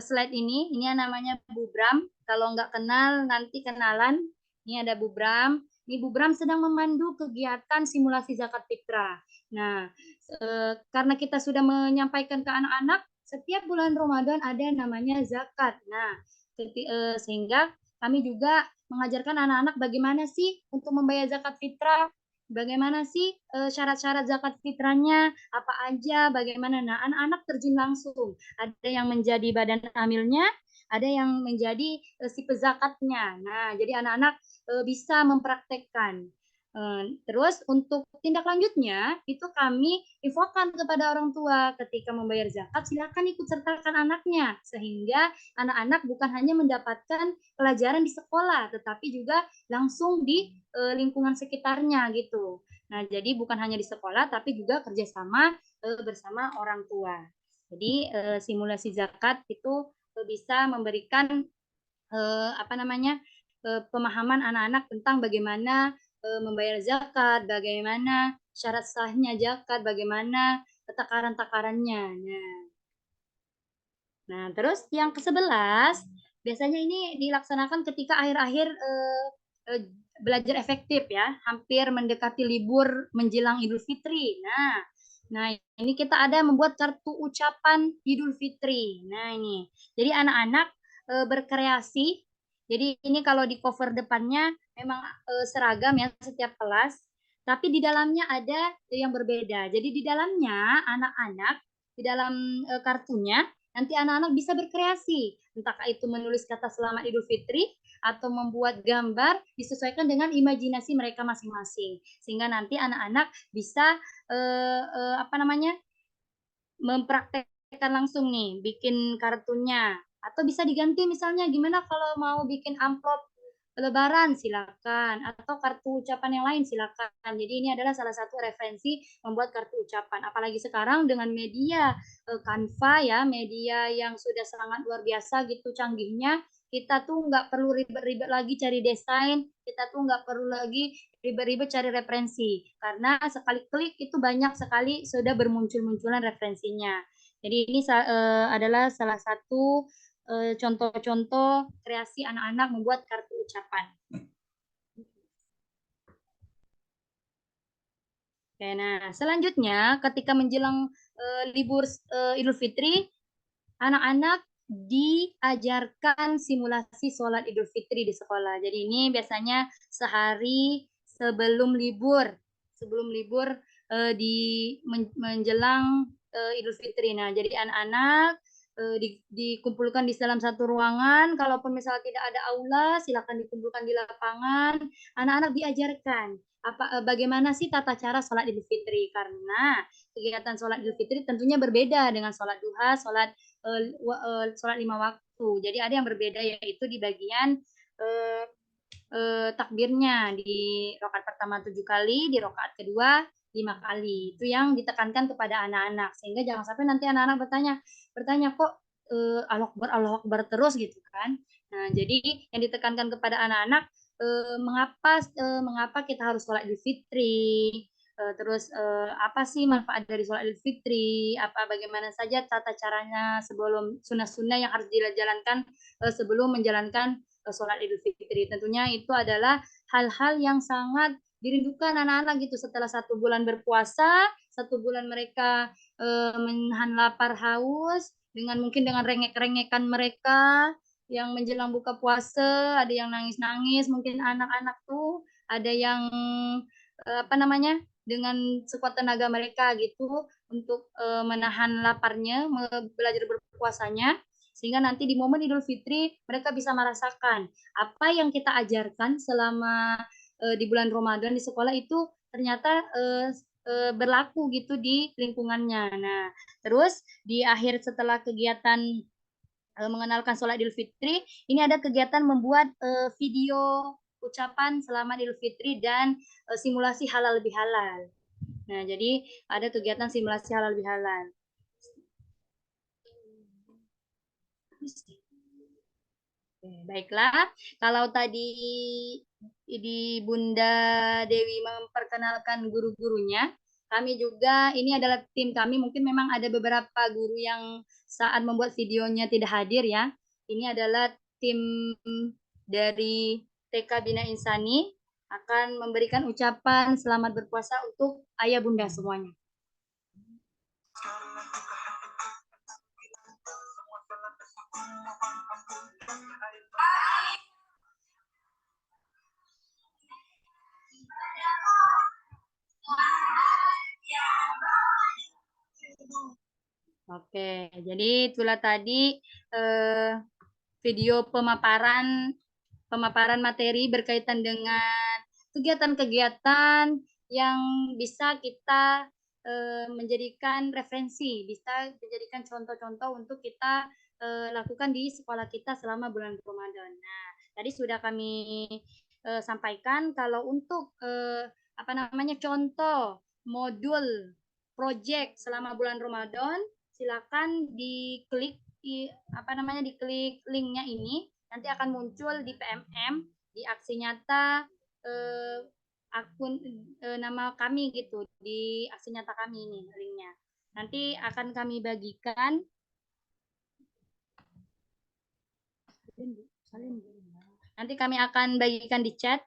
slide ini. Ini namanya Bu Bram. Kalau nggak kenal, nanti kenalan. Ini ada Bu Bram. Ini Bu Bram sedang memandu kegiatan simulasi zakat fitrah. Nah, karena kita sudah menyampaikan ke anak-anak, setiap bulan Ramadan ada namanya zakat. Nah, sehingga kami juga mengajarkan anak-anak bagaimana sih untuk membayar zakat fitrah, bagaimana sih syarat-syarat zakat fitrahnya, apa aja, bagaimana. Nah, anak-anak terjun langsung. Ada yang menjadi badan amilnya, ada yang menjadi si pezakatnya. Nah, jadi anak-anak bisa mempraktekkan. Terus untuk tindak lanjutnya itu kami infokan kepada orang tua ketika membayar zakat silakan ikut sertakan anaknya sehingga anak-anak bukan hanya mendapatkan pelajaran di sekolah tetapi juga langsung di lingkungan sekitarnya gitu. Nah, jadi bukan hanya di sekolah tapi juga kerjasama bersama orang tua. Jadi simulasi zakat itu bisa memberikan pemahaman anak-anak tentang bagaimana membayar zakat, bagaimana syarat sahnya zakat, bagaimana takaran-takarannya. Nah, terus yang ke-11 biasanya ini dilaksanakan ketika akhir-akhir belajar efektif ya, hampir mendekati libur menjelang Idul Fitri. Nah, ini kita ada membuat kartu ucapan Idul Fitri. Nah, ini. Jadi anak-anak berkreasi. Jadi ini kalau di cover depannya memang seragam ya setiap kelas, tapi di dalamnya ada yang berbeda. Jadi di dalamnya anak-anak di dalam kartunya nanti anak-anak bisa berkreasi, entah itu menulis kata selamat Idul Fitri atau membuat gambar disesuaikan dengan imajinasi mereka masing-masing, sehingga nanti anak-anak bisa mempraktekkan langsung nih, bikin kartunya. Atau bisa diganti misalnya gimana kalau mau bikin amplop lebaran silakan atau kartu ucapan yang lain silakan. Jadi ini adalah salah satu referensi membuat kartu ucapan. Apalagi sekarang dengan media Canva ya, media yang sudah sangat luar biasa gitu canggihnya, kita tuh nggak perlu ribet-ribet lagi cari desain, kita tuh nggak perlu lagi ribet-ribet cari referensi karena sekali klik itu banyak sekali sudah bermuncul-munculan referensinya. Jadi ini adalah salah satu contoh-contoh kreasi anak-anak membuat kartu ucapan. Oke, nah selanjutnya ketika menjelang libur Idul Fitri, anak-anak diajarkan simulasi sholat Idul Fitri di sekolah. Jadi ini biasanya sehari sebelum libur menjelang Idul Fitri. Nah, jadi anak-anak dikumpulkan di dalam satu ruangan. Kalaupun misalnya tidak ada aula, silakan dikumpulkan di lapangan. Anak-anak diajarkan bagaimana sih tata cara sholat Idul Fitri, karena kegiatan sholat Idul Fitri tentunya berbeda dengan sholat duha, sholat 5 waktu. Jadi ada yang berbeda yaitu di bagian takbirnya, di rakaat pertama 7 kali, di rakaat kedua 5 kali. Itu yang ditekankan kepada anak-anak sehingga jangan sampai nanti anak-anak bertanya kok Allahu Akbar terus gitu kan. Nah, jadi yang ditekankan kepada anak-anak mengapa kita harus sholat Idul Fitri, terus apa sih manfaat dari sholat Idul Fitri, bagaimana saja tata caranya sebelum sunnah-sunnah yang harus dijalankan sebelum menjalankan sholat Idul Fitri. Tentunya itu adalah hal-hal yang sangat dirindukan anak-anak gitu setelah 1 bulan berpuasa, 1 bulan mereka menahan lapar haus mungkin dengan rengek-rengekan mereka yang menjelang buka puasa, ada yang nangis-nangis, mungkin anak-anak tuh ada yang dengan sekuat tenaga mereka gitu untuk menahan laparnya, belajar berpuasanya, sehingga nanti di momen Idul Fitri mereka bisa merasakan apa yang kita ajarkan selama di bulan Ramadan di sekolah itu ternyata berlaku gitu di lingkungannya. Nah, terus di akhir setelah kegiatan mengenalkan sholat Idul Fitri, ini ada kegiatan membuat video ucapan selamat Idul Fitri dan simulasi halal lebih halal. Nah, jadi ada kegiatan simulasi halal lebih halal. Baiklah, kalau tadi di Bunda Dewi memperkenalkan guru-gurunya, kami juga, ini adalah tim kami, mungkin memang ada beberapa guru yang saat membuat videonya tidak hadir ya. Ini adalah tim dari TK Bina Insani akan memberikan ucapan selamat berpuasa untuk ayah bunda semuanya. Oke, jadi itulah tadi video pemaparan materi berkaitan dengan kegiatan-kegiatan yang bisa kita menjadikan referensi, bisa menjadikan contoh-contoh untuk kita lakukan di sekolah kita selama bulan Ramadan. Nah, tadi sudah kami sampaikan kalau untuk contoh modul project selama bulan Ramadan, silakan diklik diklik linknya ini, nanti akan muncul di PMM di aksi nyata akun nama kami gitu, di aksi nyata kami ini linknya. Nanti akan kami bagikan. Nanti kami akan bagikan di chat.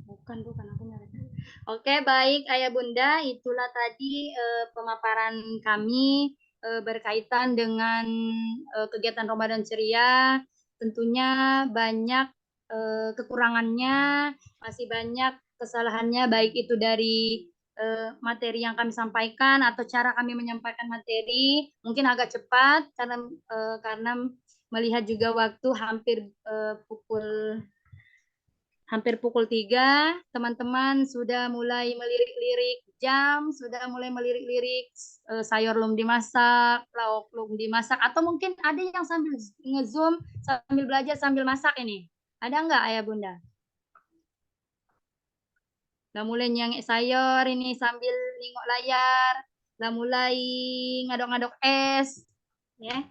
Bukan aku nyari. Oke, baik Ayah Bunda, itulah tadi pemaparan kami berkaitan dengan kegiatan Ramadan Ceria. Tentunya banyak kekurangannya, masih banyak kesalahannya, baik itu dari materi yang kami sampaikan atau cara kami menyampaikan materi. Mungkin agak cepat karena melihat juga waktu hampir pukul 3, teman-teman sudah mulai melirik-lirik jam, sudah mulai melirik-lirik sayur belum dimasak, lauk belum dimasak, atau mungkin ada yang sambil nge-zoom, sambil belajar, sambil masak ini. Ada nggak Ayah Bunda? Udah mulai nyengek sayur ini sambil nengok layar, udah mulai ngadok-ngadok es. Ya.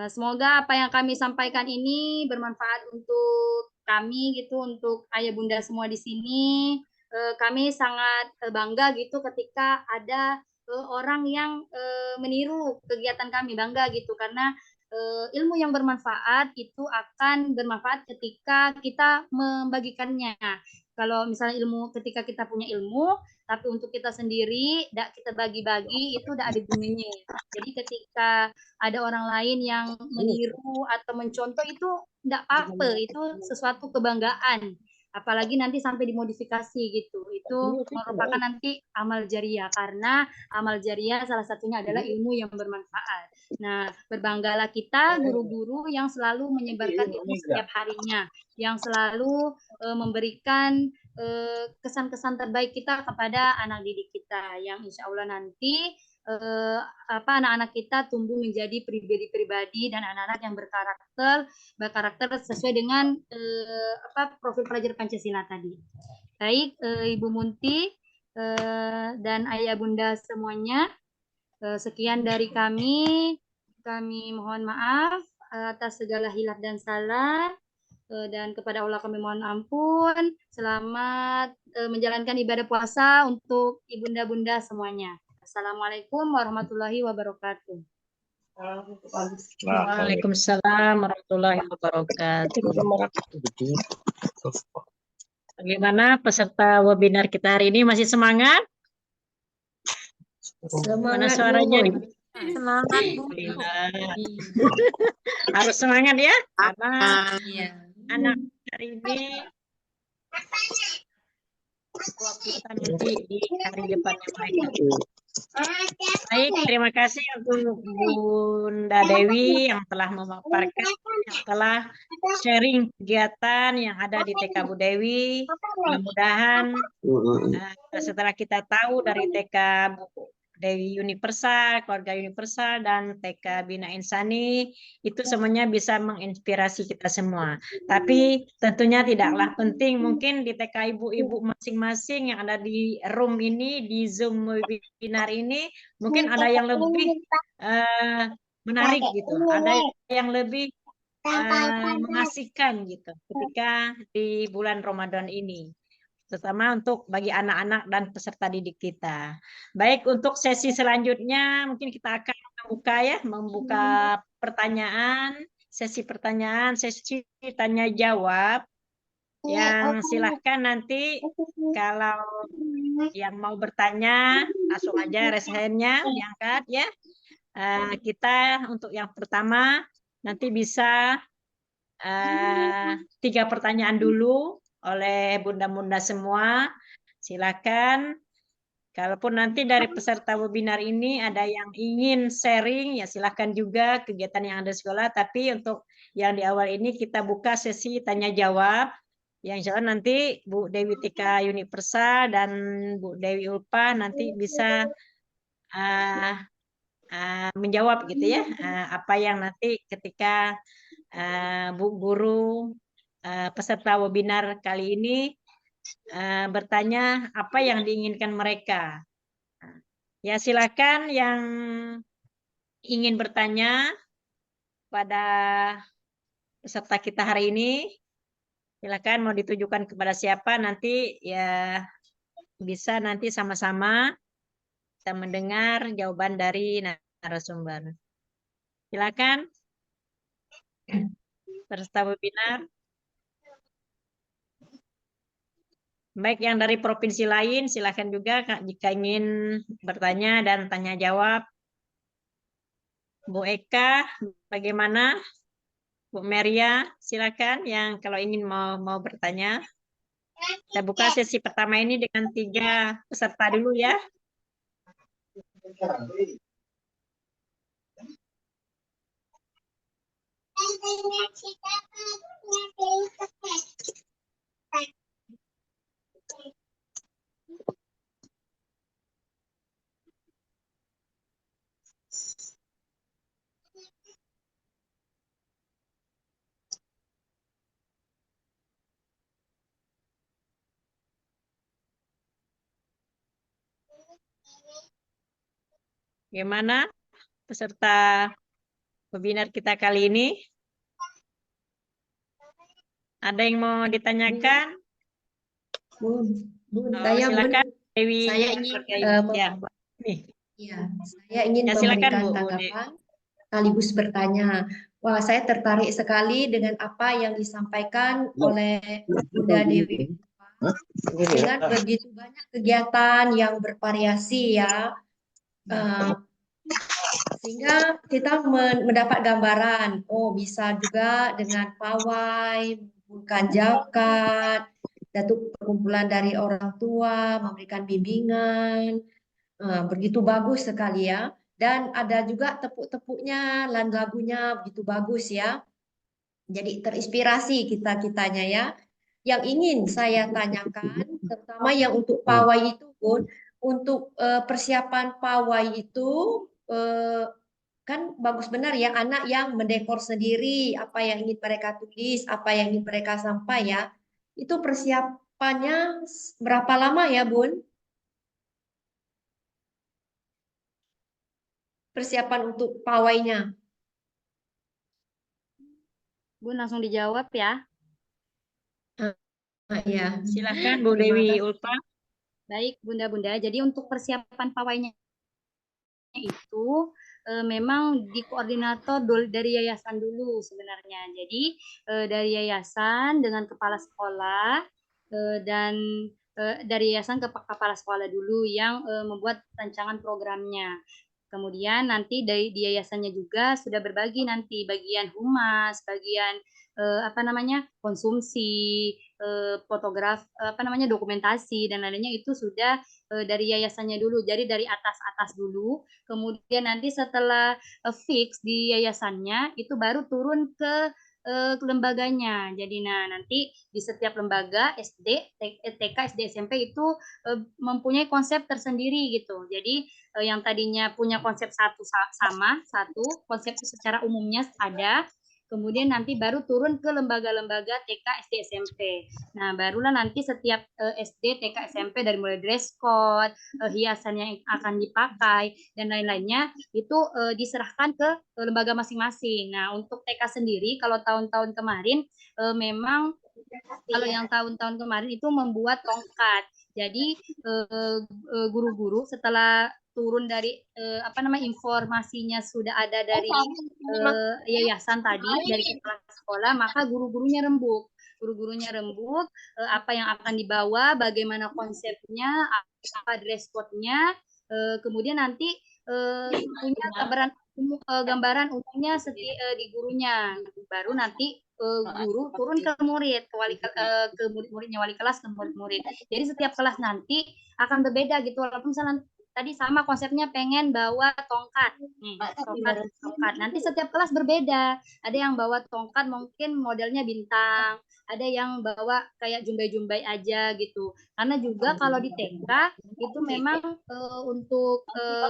Semoga apa yang kami sampaikan ini bermanfaat untuk kami gitu, untuk ayah bunda semua di sini. Kami sangat bangga gitu ketika ada orang yang meniru kegiatan kami, bangga gitu karena ilmu yang bermanfaat itu akan bermanfaat ketika kita membagikannya. Kalau misalnya ketika kita punya ilmu, tapi untuk kita sendiri, kita bagi-bagi, itu udah ada gunanya. Jadi ketika ada orang lain yang meniru atau mencontoh, itu tidak apa-apa, itu sesuatu kebanggaan. Apalagi nanti sampai dimodifikasi gitu. Itu merupakan nanti amal jariah, karena amal jariah salah satunya adalah ilmu yang bermanfaat. Nah, berbanggalah kita guru-guru yang selalu menyebarkan ilmu setiap harinya, yang selalu memberikan kesan-kesan terbaik kita kepada anak didik kita, yang insya Allah nanti anak-anak kita tumbuh menjadi pribadi-pribadi dan anak-anak yang berkarakter sesuai dengan profil pelajar Pancasila tadi. Baik, Ibu Munti dan Ayah Bunda semuanya, sekian dari kami. kami mohon maaf atas segala hilaf dan salah. Dan kepada Allah kami mohon ampun. Selamat menjalankan ibadah puasa untuk ibunda-bunda semuanya. Assalamualaikum warahmatullahi wabarakatuh. Waalaikumsalam warahmatullahi wabarakatuh. Bagaimana peserta webinar kita hari ini, masih semangat? Mana Semangat, suaranya? Bun. Semangat, Bu. Alhamdulillah. Harus semangat ya, karena Iya. anak hari ini waktu kita nanti di hari depannya mereka. Baik, terima kasih untuk Bunda Dewi yang telah memaparkan, yang telah sharing kegiatan yang ada di TK Bu Dewi. Mudah-mudahan setelah kita tahu dari TK Bu Dewi Universal, Keluarga Universal, dan TK Bina Insani, itu semuanya bisa menginspirasi kita semua. Tapi tentunya tidaklah penting, mungkin di TK ibu-ibu masing-masing yang ada di room ini, di Zoom webinar ini, mungkin ada yang lebih menarik gitu, ada yang lebih mengasihkan gitu ketika di bulan Ramadan ini, terutama untuk bagi anak-anak dan peserta didik kita. Baik, untuk sesi selanjutnya mungkin kita akan membuka pertanyaan, sesi tanya jawab, yang silahkan nanti kalau yang mau bertanya langsung aja raise hand-nya diangkat ya. Kita untuk yang pertama nanti bisa 3 pertanyaan dulu oleh bunda-bunda semua. Silakan. Kalaupun nanti dari peserta webinar ini ada yang ingin sharing, ya silakan juga kegiatan yang ada di sekolah. Tapi untuk yang di awal ini kita buka sesi tanya jawab. Yang insya Allah nanti Bu Dewi Tika Universal dan Bu Dewi Ulpa nanti bisa menjawab gitu ya, apa yang nanti ketika Bu Guru peserta webinar kali ini bertanya apa yang diinginkan mereka. Ya silakan yang ingin bertanya pada peserta kita hari ini, silakan mau ditujukan kepada siapa, nanti ya bisa nanti sama-sama kita mendengar jawaban dari narasumber. Silakan peserta webinar. Baik yang dari provinsi lain, silakan juga jika ingin bertanya dan tanya jawab. Bu Eka, bagaimana? Bu Meria, silakan yang kalau ingin mau bertanya. Kita buka sesi pertama ini dengan 3 peserta dulu ya. Bagaimana peserta webinar kita kali ini? Ada yang mau ditanyakan? Bun, Silakan Dewi. saya ingin ya, saya ingin ya, silakan, memberikan Bu. tanggapan sekaligus bertanya. Wah, saya tertarik sekali dengan apa yang disampaikan oleh Bunda Dewi dengan begitu banyak kegiatan yang bervariasi ya. Sehingga kita mendapat gambaran, oh bisa juga dengan pawai, bukan zakat, datuk perkumpulan dari orang tua, memberikan bimbingan, begitu bagus sekali ya. Dan ada juga tepuk-tepuknya, lagunya begitu bagus ya. Jadi terinspirasi kita-kitanya ya. Yang ingin saya tanyakan, terutama yang untuk pawai itu pun, untuk persiapan pawai itu kan bagus benar ya, anak yang mendekor sendiri apa yang ingin mereka tulis, apa yang ingin mereka sampaikan ya. Itu persiapannya berapa lama ya, Bun? Persiapan untuk pawainya. Bun langsung dijawab ya. Ya, Silakan Bu terima Dewi kasih. Ulfa. Baik, Bunda-bunda. Jadi untuk persiapan pawainya itu memang dikoordinator dari yayasan dulu sebenarnya. Jadi dari yayasan dengan kepala sekolah dan dari yayasan ke kepala sekolah dulu yang membuat rancangan programnya. Kemudian nanti di yayasannya juga sudah berbagi nanti bagian humas, bagian apa namanya konsumsi, fotograf, apa namanya dokumentasi dan lainnya itu sudah dari yayasannya dulu. Jadi dari atas dulu. Kemudian nanti setelah fix di yayasannya itu baru turun ke lembaganya. Jadi nanti di setiap lembaga SD, TK, SD, SMP itu mempunyai konsep tersendiri gitu. Jadi yang tadinya punya konsep satu konsep secara umumnya ada, kemudian nanti baru turun ke lembaga-lembaga TK, SD, SMP. Nah, barulah nanti setiap SD, TK, SMP dari mulai dress code, hiasan yang akan dipakai dan lain-lainnya itu diserahkan ke lembaga masing-masing. Nah, untuk TK sendiri kalau tahun-tahun kemarin memang kalau yang tahun-tahun kemarin itu membuat tongkat. Jadi guru-guru setelah turun dari apa namanya informasinya sudah ada dari yayasan tadi dari kepala sekolah, maka guru-gurunya rembuk. Guru-gurunya rembuk apa yang akan dibawa, bagaimana konsepnya, apa dress code-nya, kemudian nanti punya gambaran umumnya di gurunya. Baru nanti guru turun ke murid, ke murid-muridnya, wali kelas ke murid-murid. Jadi setiap kelas nanti akan berbeda gitu, walaupun misalnya tadi sama konsepnya pengen bawa tongkat, nih tongkat. Nanti setiap kelas berbeda. Ada yang bawa tongkat mungkin modelnya bintang, ada yang bawa kayak jumbai-jumbai aja gitu. Karena juga kalau di TK itu memang untuk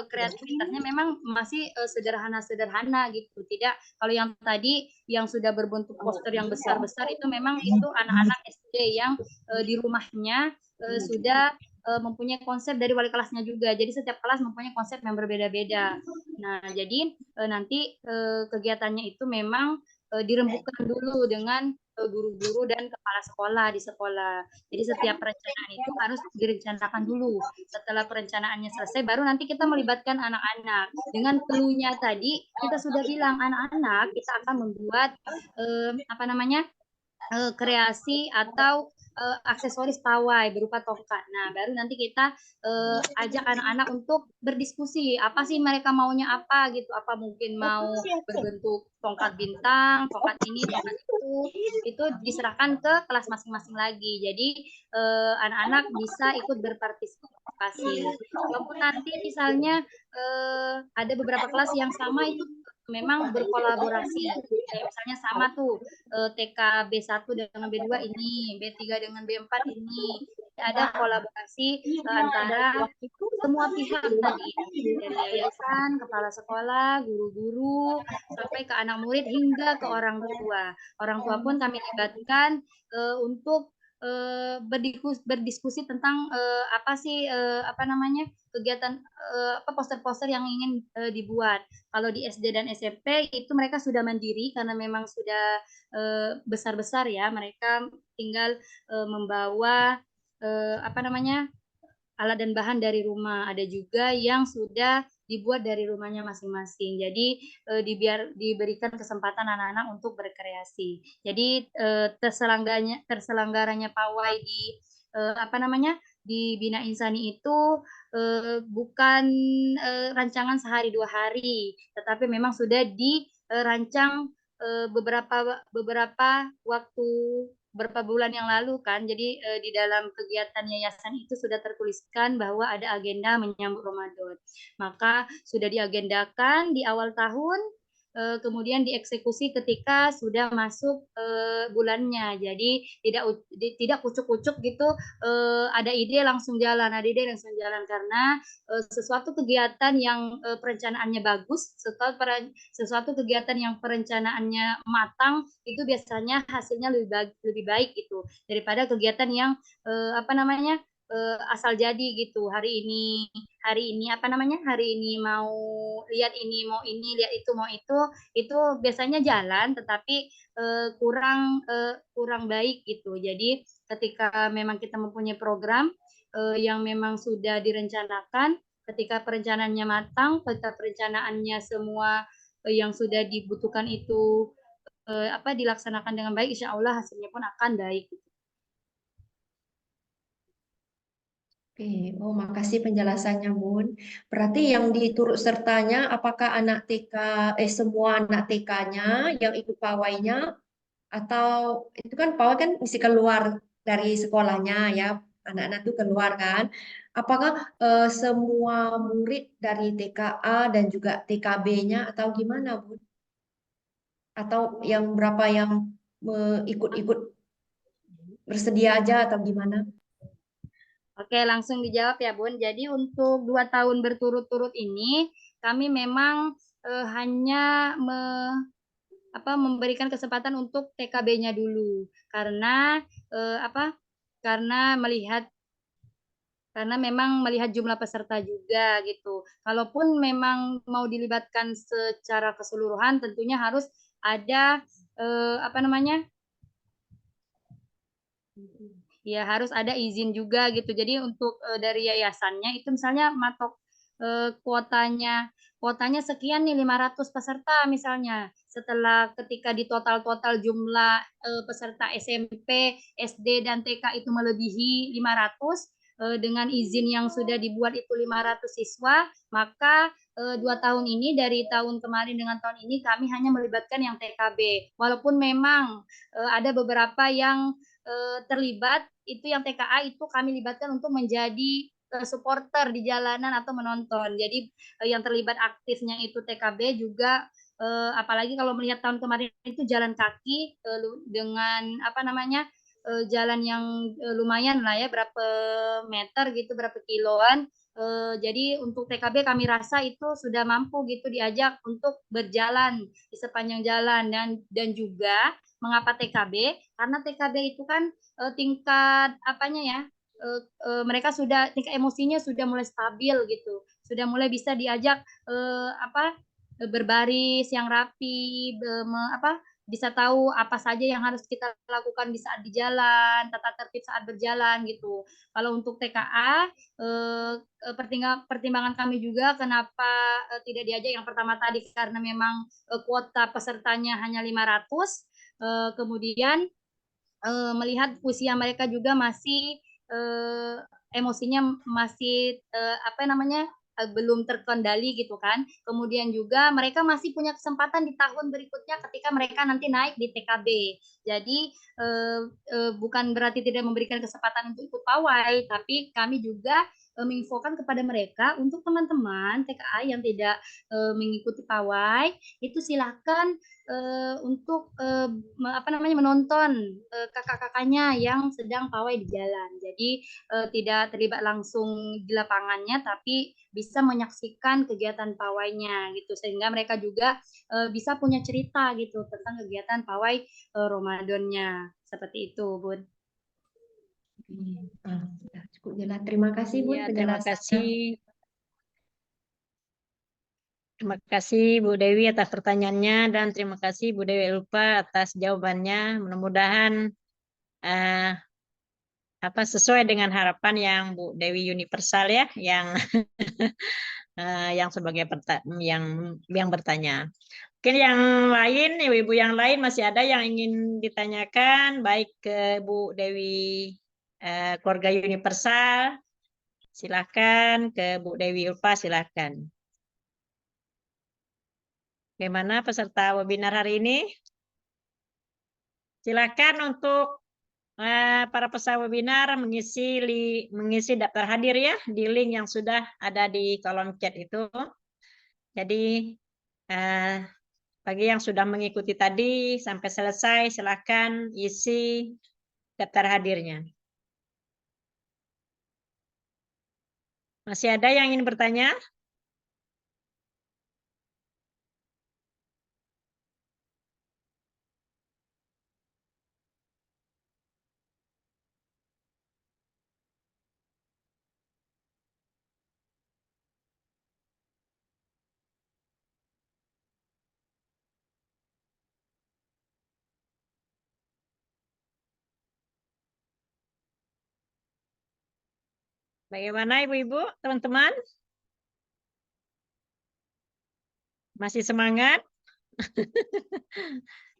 kreativitasnya memang masih sederhana-sederhana gitu. Tidak kalau yang tadi yang sudah berbentuk poster yang besar-besar itu memang itu anak-anak SD yang di rumahnya sudah mempunyai konsep dari wali kelasnya juga. Jadi setiap kelas mempunyai konsep yang berbeda-beda. Nah, jadi nanti kegiatannya itu memang dirembukan dulu dengan guru-guru dan kepala sekolah di sekolah. Jadi setiap perencanaan itu harus direncanakan dulu. Setelah perencanaannya selesai, baru nanti kita melibatkan anak-anak. Dengan clue-nya tadi, kita sudah bilang anak-anak kita akan membuat apa namanya kreasi atau aksesoris pawai berupa tongkat. Nah, baru nanti kita ajak anak-anak untuk berdiskusi. Apa sih mereka maunya apa gitu? Apa mungkin mau berbentuk tongkat bintang, tongkat ini, tongkat itu. Itu diserahkan ke kelas masing-masing lagi. Jadi anak-anak bisa ikut berpartisipasi. Walaupun nanti misalnya ada beberapa kelas yang sama itu memang berkolaborasi. Kayak misalnya sama tuh TK B1 dengan B2 ini, B3 dengan B4 ini. Ada kolaborasi antara semua pihak tadi, dari yayasan, kepala sekolah, guru-guru, sampai ke anak murid hingga ke orang tua. Orang tua pun kami libatkan untuk berdiskusi tentang apa sih apa namanya kegiatan apa poster-poster yang ingin dibuat. Kalau di SD dan SMP itu mereka sudah mandiri karena memang sudah besar-besar ya, mereka tinggal membawa apa namanya alat dan bahan dari rumah. Ada juga yang sudah dibuat dari rumahnya masing-masing. Jadi diberikan kesempatan anak-anak untuk berkreasi. Jadi terselenggaranya pawai di apa namanya di Bina Insani itu bukan rancangan sehari 2 hari, tetapi memang sudah dirancang beberapa waktu beberapa bulan yang lalu kan. Jadi di dalam kegiatan yayasan itu sudah tertuliskan bahwa ada agenda menyambut Ramadan. Maka sudah diagendakan di awal tahun, kemudian dieksekusi ketika sudah masuk bulannya. Jadi tidak kucuk-kucuk gitu, ada ide langsung jalan, karena sesuatu kegiatan yang perencanaannya bagus, sesuatu kegiatan yang perencanaannya matang itu biasanya hasilnya lebih baik gitu daripada kegiatan yang apa namanya asal jadi gitu. Hari ini apa namanya? Hari ini mau lihat ini, mau ini, lihat itu, mau itu biasanya jalan, tetapi kurang baik gitu. Jadi ketika memang kita mempunyai program yang memang sudah direncanakan, ketika perencanaannya matang, ketika perencanaannya semua yang sudah dibutuhkan itu dilaksanakan dengan baik, insya Allah hasilnya pun akan baik. Oke, oh makasih penjelasannya Bun. Berarti yang diturut sertanya apakah anak TK, semua anak TK-nya yang ikut pawainya atau itu kan pawai kan mesti keluar dari sekolahnya ya, anak-anak itu keluar kan. Apakah semua murid dari TKA dan juga TKB-nya atau gimana Bun? Atau yang berapa yang ikut-ikut bersedia aja atau gimana? Oke, langsung dijawab ya, Bun. Jadi untuk 2 tahun berturut-turut ini, kami memang hanya memberikan kesempatan untuk TKB-nya dulu, karena karena memang melihat jumlah peserta juga gitu. Kalaupun memang mau dilibatkan secara keseluruhan, tentunya harus ada ya harus ada izin juga gitu. Jadi untuk dari yayasannya itu misalnya matok kuotanya sekian nih 500 peserta misalnya. Setelah ketika di total jumlah peserta SMP, SD dan TK itu melebihi 500 dengan izin yang sudah dibuat itu 500 siswa, maka 2 tahun ini dari tahun kemarin dengan tahun ini kami hanya melibatkan yang TKB. Walaupun memang ada beberapa yang terlibat itu yang TKA itu kami libatkan untuk menjadi supporter di jalanan atau menonton. Jadi yang terlibat aktifnya itu TKB juga apalagi kalau melihat tahun kemarin itu jalan kaki dengan jalan yang lumayan lah ya, berapa meter gitu, berapa kiloan. Jadi untuk TKB kami rasa itu sudah mampu gitu diajak untuk berjalan di sepanjang jalan dan juga mengapa TKB? Karena TKB itu kan tingkat mereka sudah tingkat emosinya sudah mulai stabil gitu, sudah mulai bisa diajak berbaris yang rapi, bisa tahu apa saja yang harus kita lakukan di saat di jalan, tata tertib saat berjalan gitu. Kalau untuk TKA, pertimbangan kami juga kenapa tidak diajak yang pertama tadi karena memang kuota pesertanya hanya 500, kemudian melihat usia mereka juga masih emosinya masih belum terkendali gitu kan. Kemudian juga mereka masih punya kesempatan di tahun berikutnya ketika mereka nanti naik di TKB. Jadi bukan berarti tidak memberikan kesempatan untuk ikut pawai, tapi kami juga menginfokan kepada mereka untuk teman-teman TKA yang tidak mengikuti pawai itu silahkan untuk menonton kakak-kakaknya yang sedang pawai di jalan. Jadi tidak terlibat langsung di lapangannya, tapi bisa menyaksikan kegiatan pawainya gitu, sehingga mereka juga bisa punya cerita gitu tentang kegiatan pawai Ramadannya. Seperti itu, Bun. Sudah cukup jelas. Terima kasih Bun Iya, terima penjelasannya. kasih. Terima kasih Bu Dewi atas pertanyaannya dan terima kasih Bu Dewi Ulfa atas jawabannya. Mudah-mudahan sesuai dengan harapan yang Bu Dewi universal ya, yang sebagai yang bertanya. Mungkin yang lain, ibu-ibu yang lain masih ada yang ingin ditanyakan, baik ke Bu Dewi keluarga universal, silakan ke Bu Dewi Ulfa, silakan. Bagaimana peserta webinar hari ini? Silakan untuk para peserta webinar mengisi daftar hadir ya di link yang sudah ada di kolom chat itu. Jadi bagi yang sudah mengikuti tadi sampai selesai silakan isi daftar hadirnya. Masih ada yang ingin bertanya? Bagaimana Ibu-ibu, teman-teman? Masih semangat?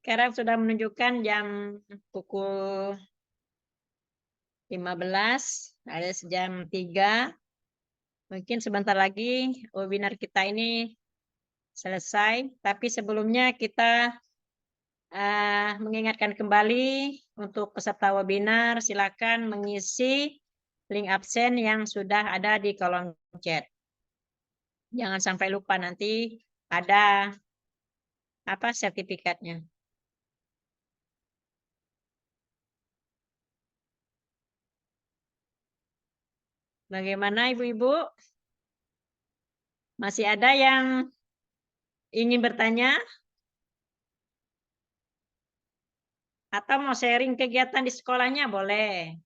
Sekarang sudah menunjukkan jam pukul 15, ada jam 3. Mungkin sebentar lagi webinar kita ini selesai, tapi sebelumnya kita mengingatkan kembali untuk peserta webinar, silakan mengisi link absen yang sudah ada di kolom chat. Jangan sampai lupa, nanti ada sertifikatnya. Bagaimana Ibu-ibu? Masih ada yang ingin bertanya? Atau mau sharing kegiatan di sekolahnya? Boleh.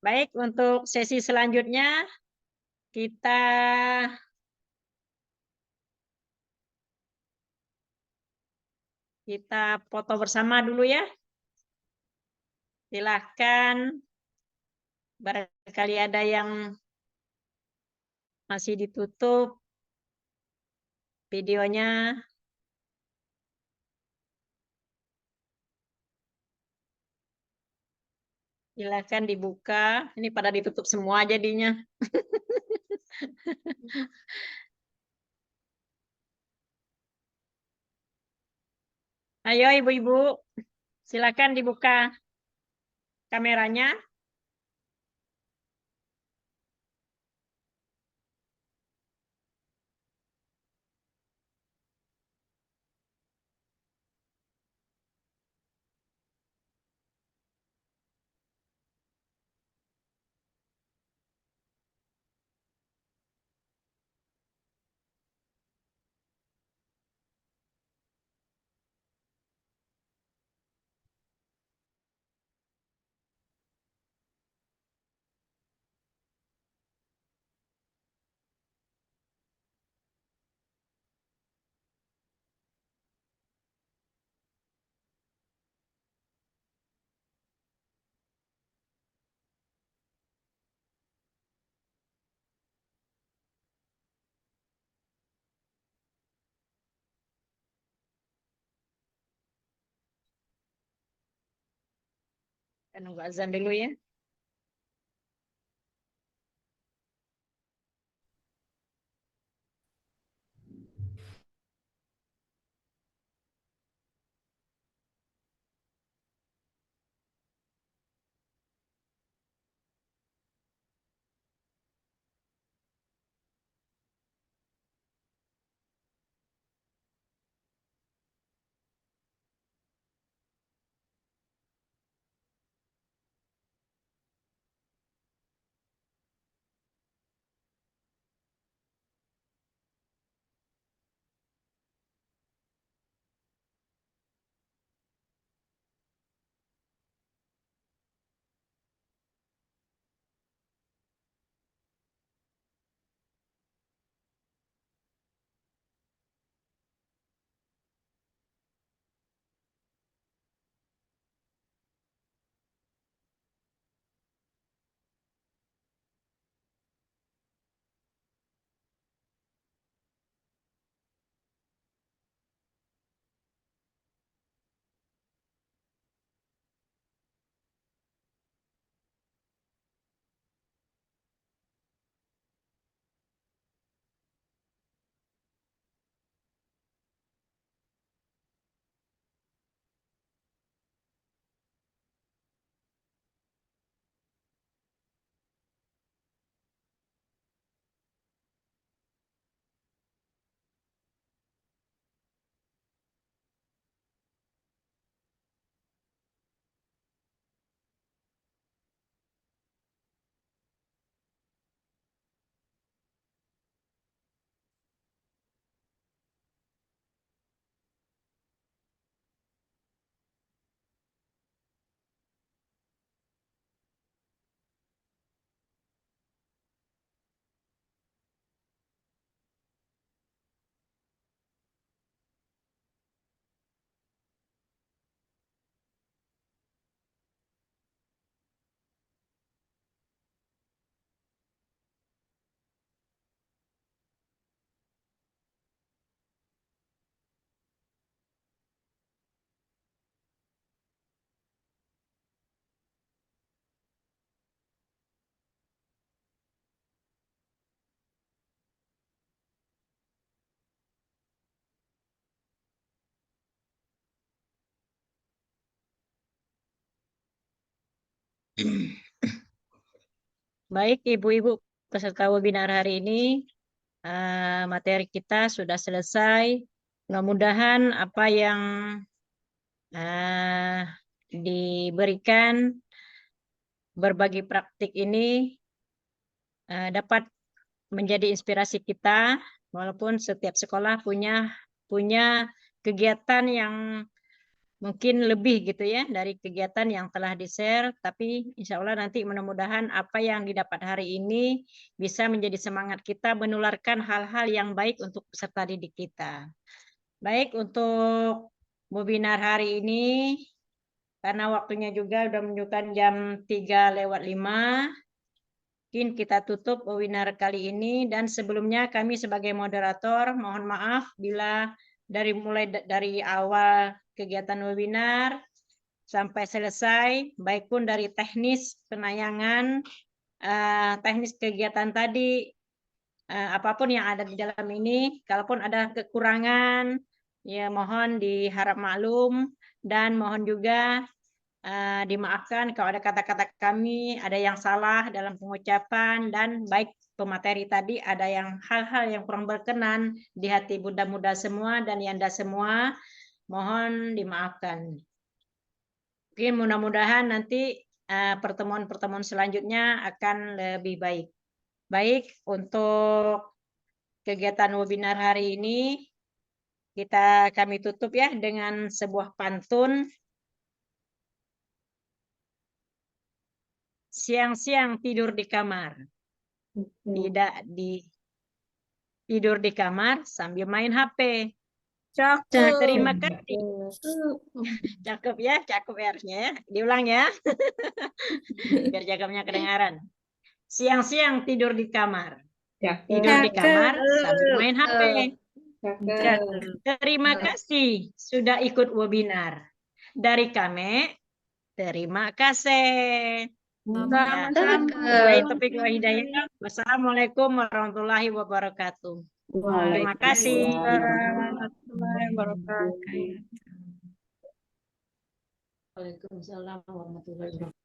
Baik, untuk sesi selanjutnya kita foto bersama dulu ya. Silahkan, barangkali ada yang masih ditutup videonya. Silahkan dibuka. Ini pada ditutup semua jadinya. Ayo Ibu-ibu, silakan dibuka kameranya. Kita nunggu azan dulu ya. Baik, Ibu-ibu peserta webinar hari ini, materi kita sudah selesai. Mudah-mudahan apa yang diberikan berbagi praktik ini dapat menjadi inspirasi kita, walaupun setiap sekolah punya kegiatan yang mungkin lebih gitu ya dari kegiatan yang telah di-share, tapi insya Allah nanti mudah-mudahan apa yang didapat hari ini bisa menjadi semangat kita menularkan hal-hal yang baik untuk peserta didik kita. Baik, untuk webinar hari ini, karena waktunya juga sudah menunjukkan jam 3:05, mungkin kita tutup webinar kali ini, dan sebelumnya kami sebagai moderator mohon maaf bila mulai dari awal kegiatan webinar sampai selesai, baik pun dari teknis penayangan, teknis kegiatan tadi, apapun yang ada di dalam ini, kalaupun ada kekurangan, ya mohon diharap maklum, dan mohon juga dimaafkan kalau ada kata-kata kami ada yang salah dalam pengucapan, dan baik pemateri tadi ada yang hal-hal yang kurang berkenan di hati Bunda-Bunda semua dan Yanda semua, mohon dimaafkan. Mungkin mudah-mudahan nanti pertemuan-pertemuan selanjutnya akan lebih baik. Baik, untuk kegiatan webinar hari ini kami tutup ya dengan sebuah pantun. Siang-siang tidur di kamar, tidur di kamar sambil main HP. Terima kasih. Cakep ya, cakep R-nya ya. Diulang ya. Biar cakepnya kedengaran. Siang-siang tidur di kamar. Tidur di kamar sambil main HP. Terima kasih sudah ikut webinar. Dari kami, terima kasih. Wassalamualaikum warahmatullahi wabarakatuh. Terima kasih. Waalaikumsalam warahmatullahi wabarakatuh.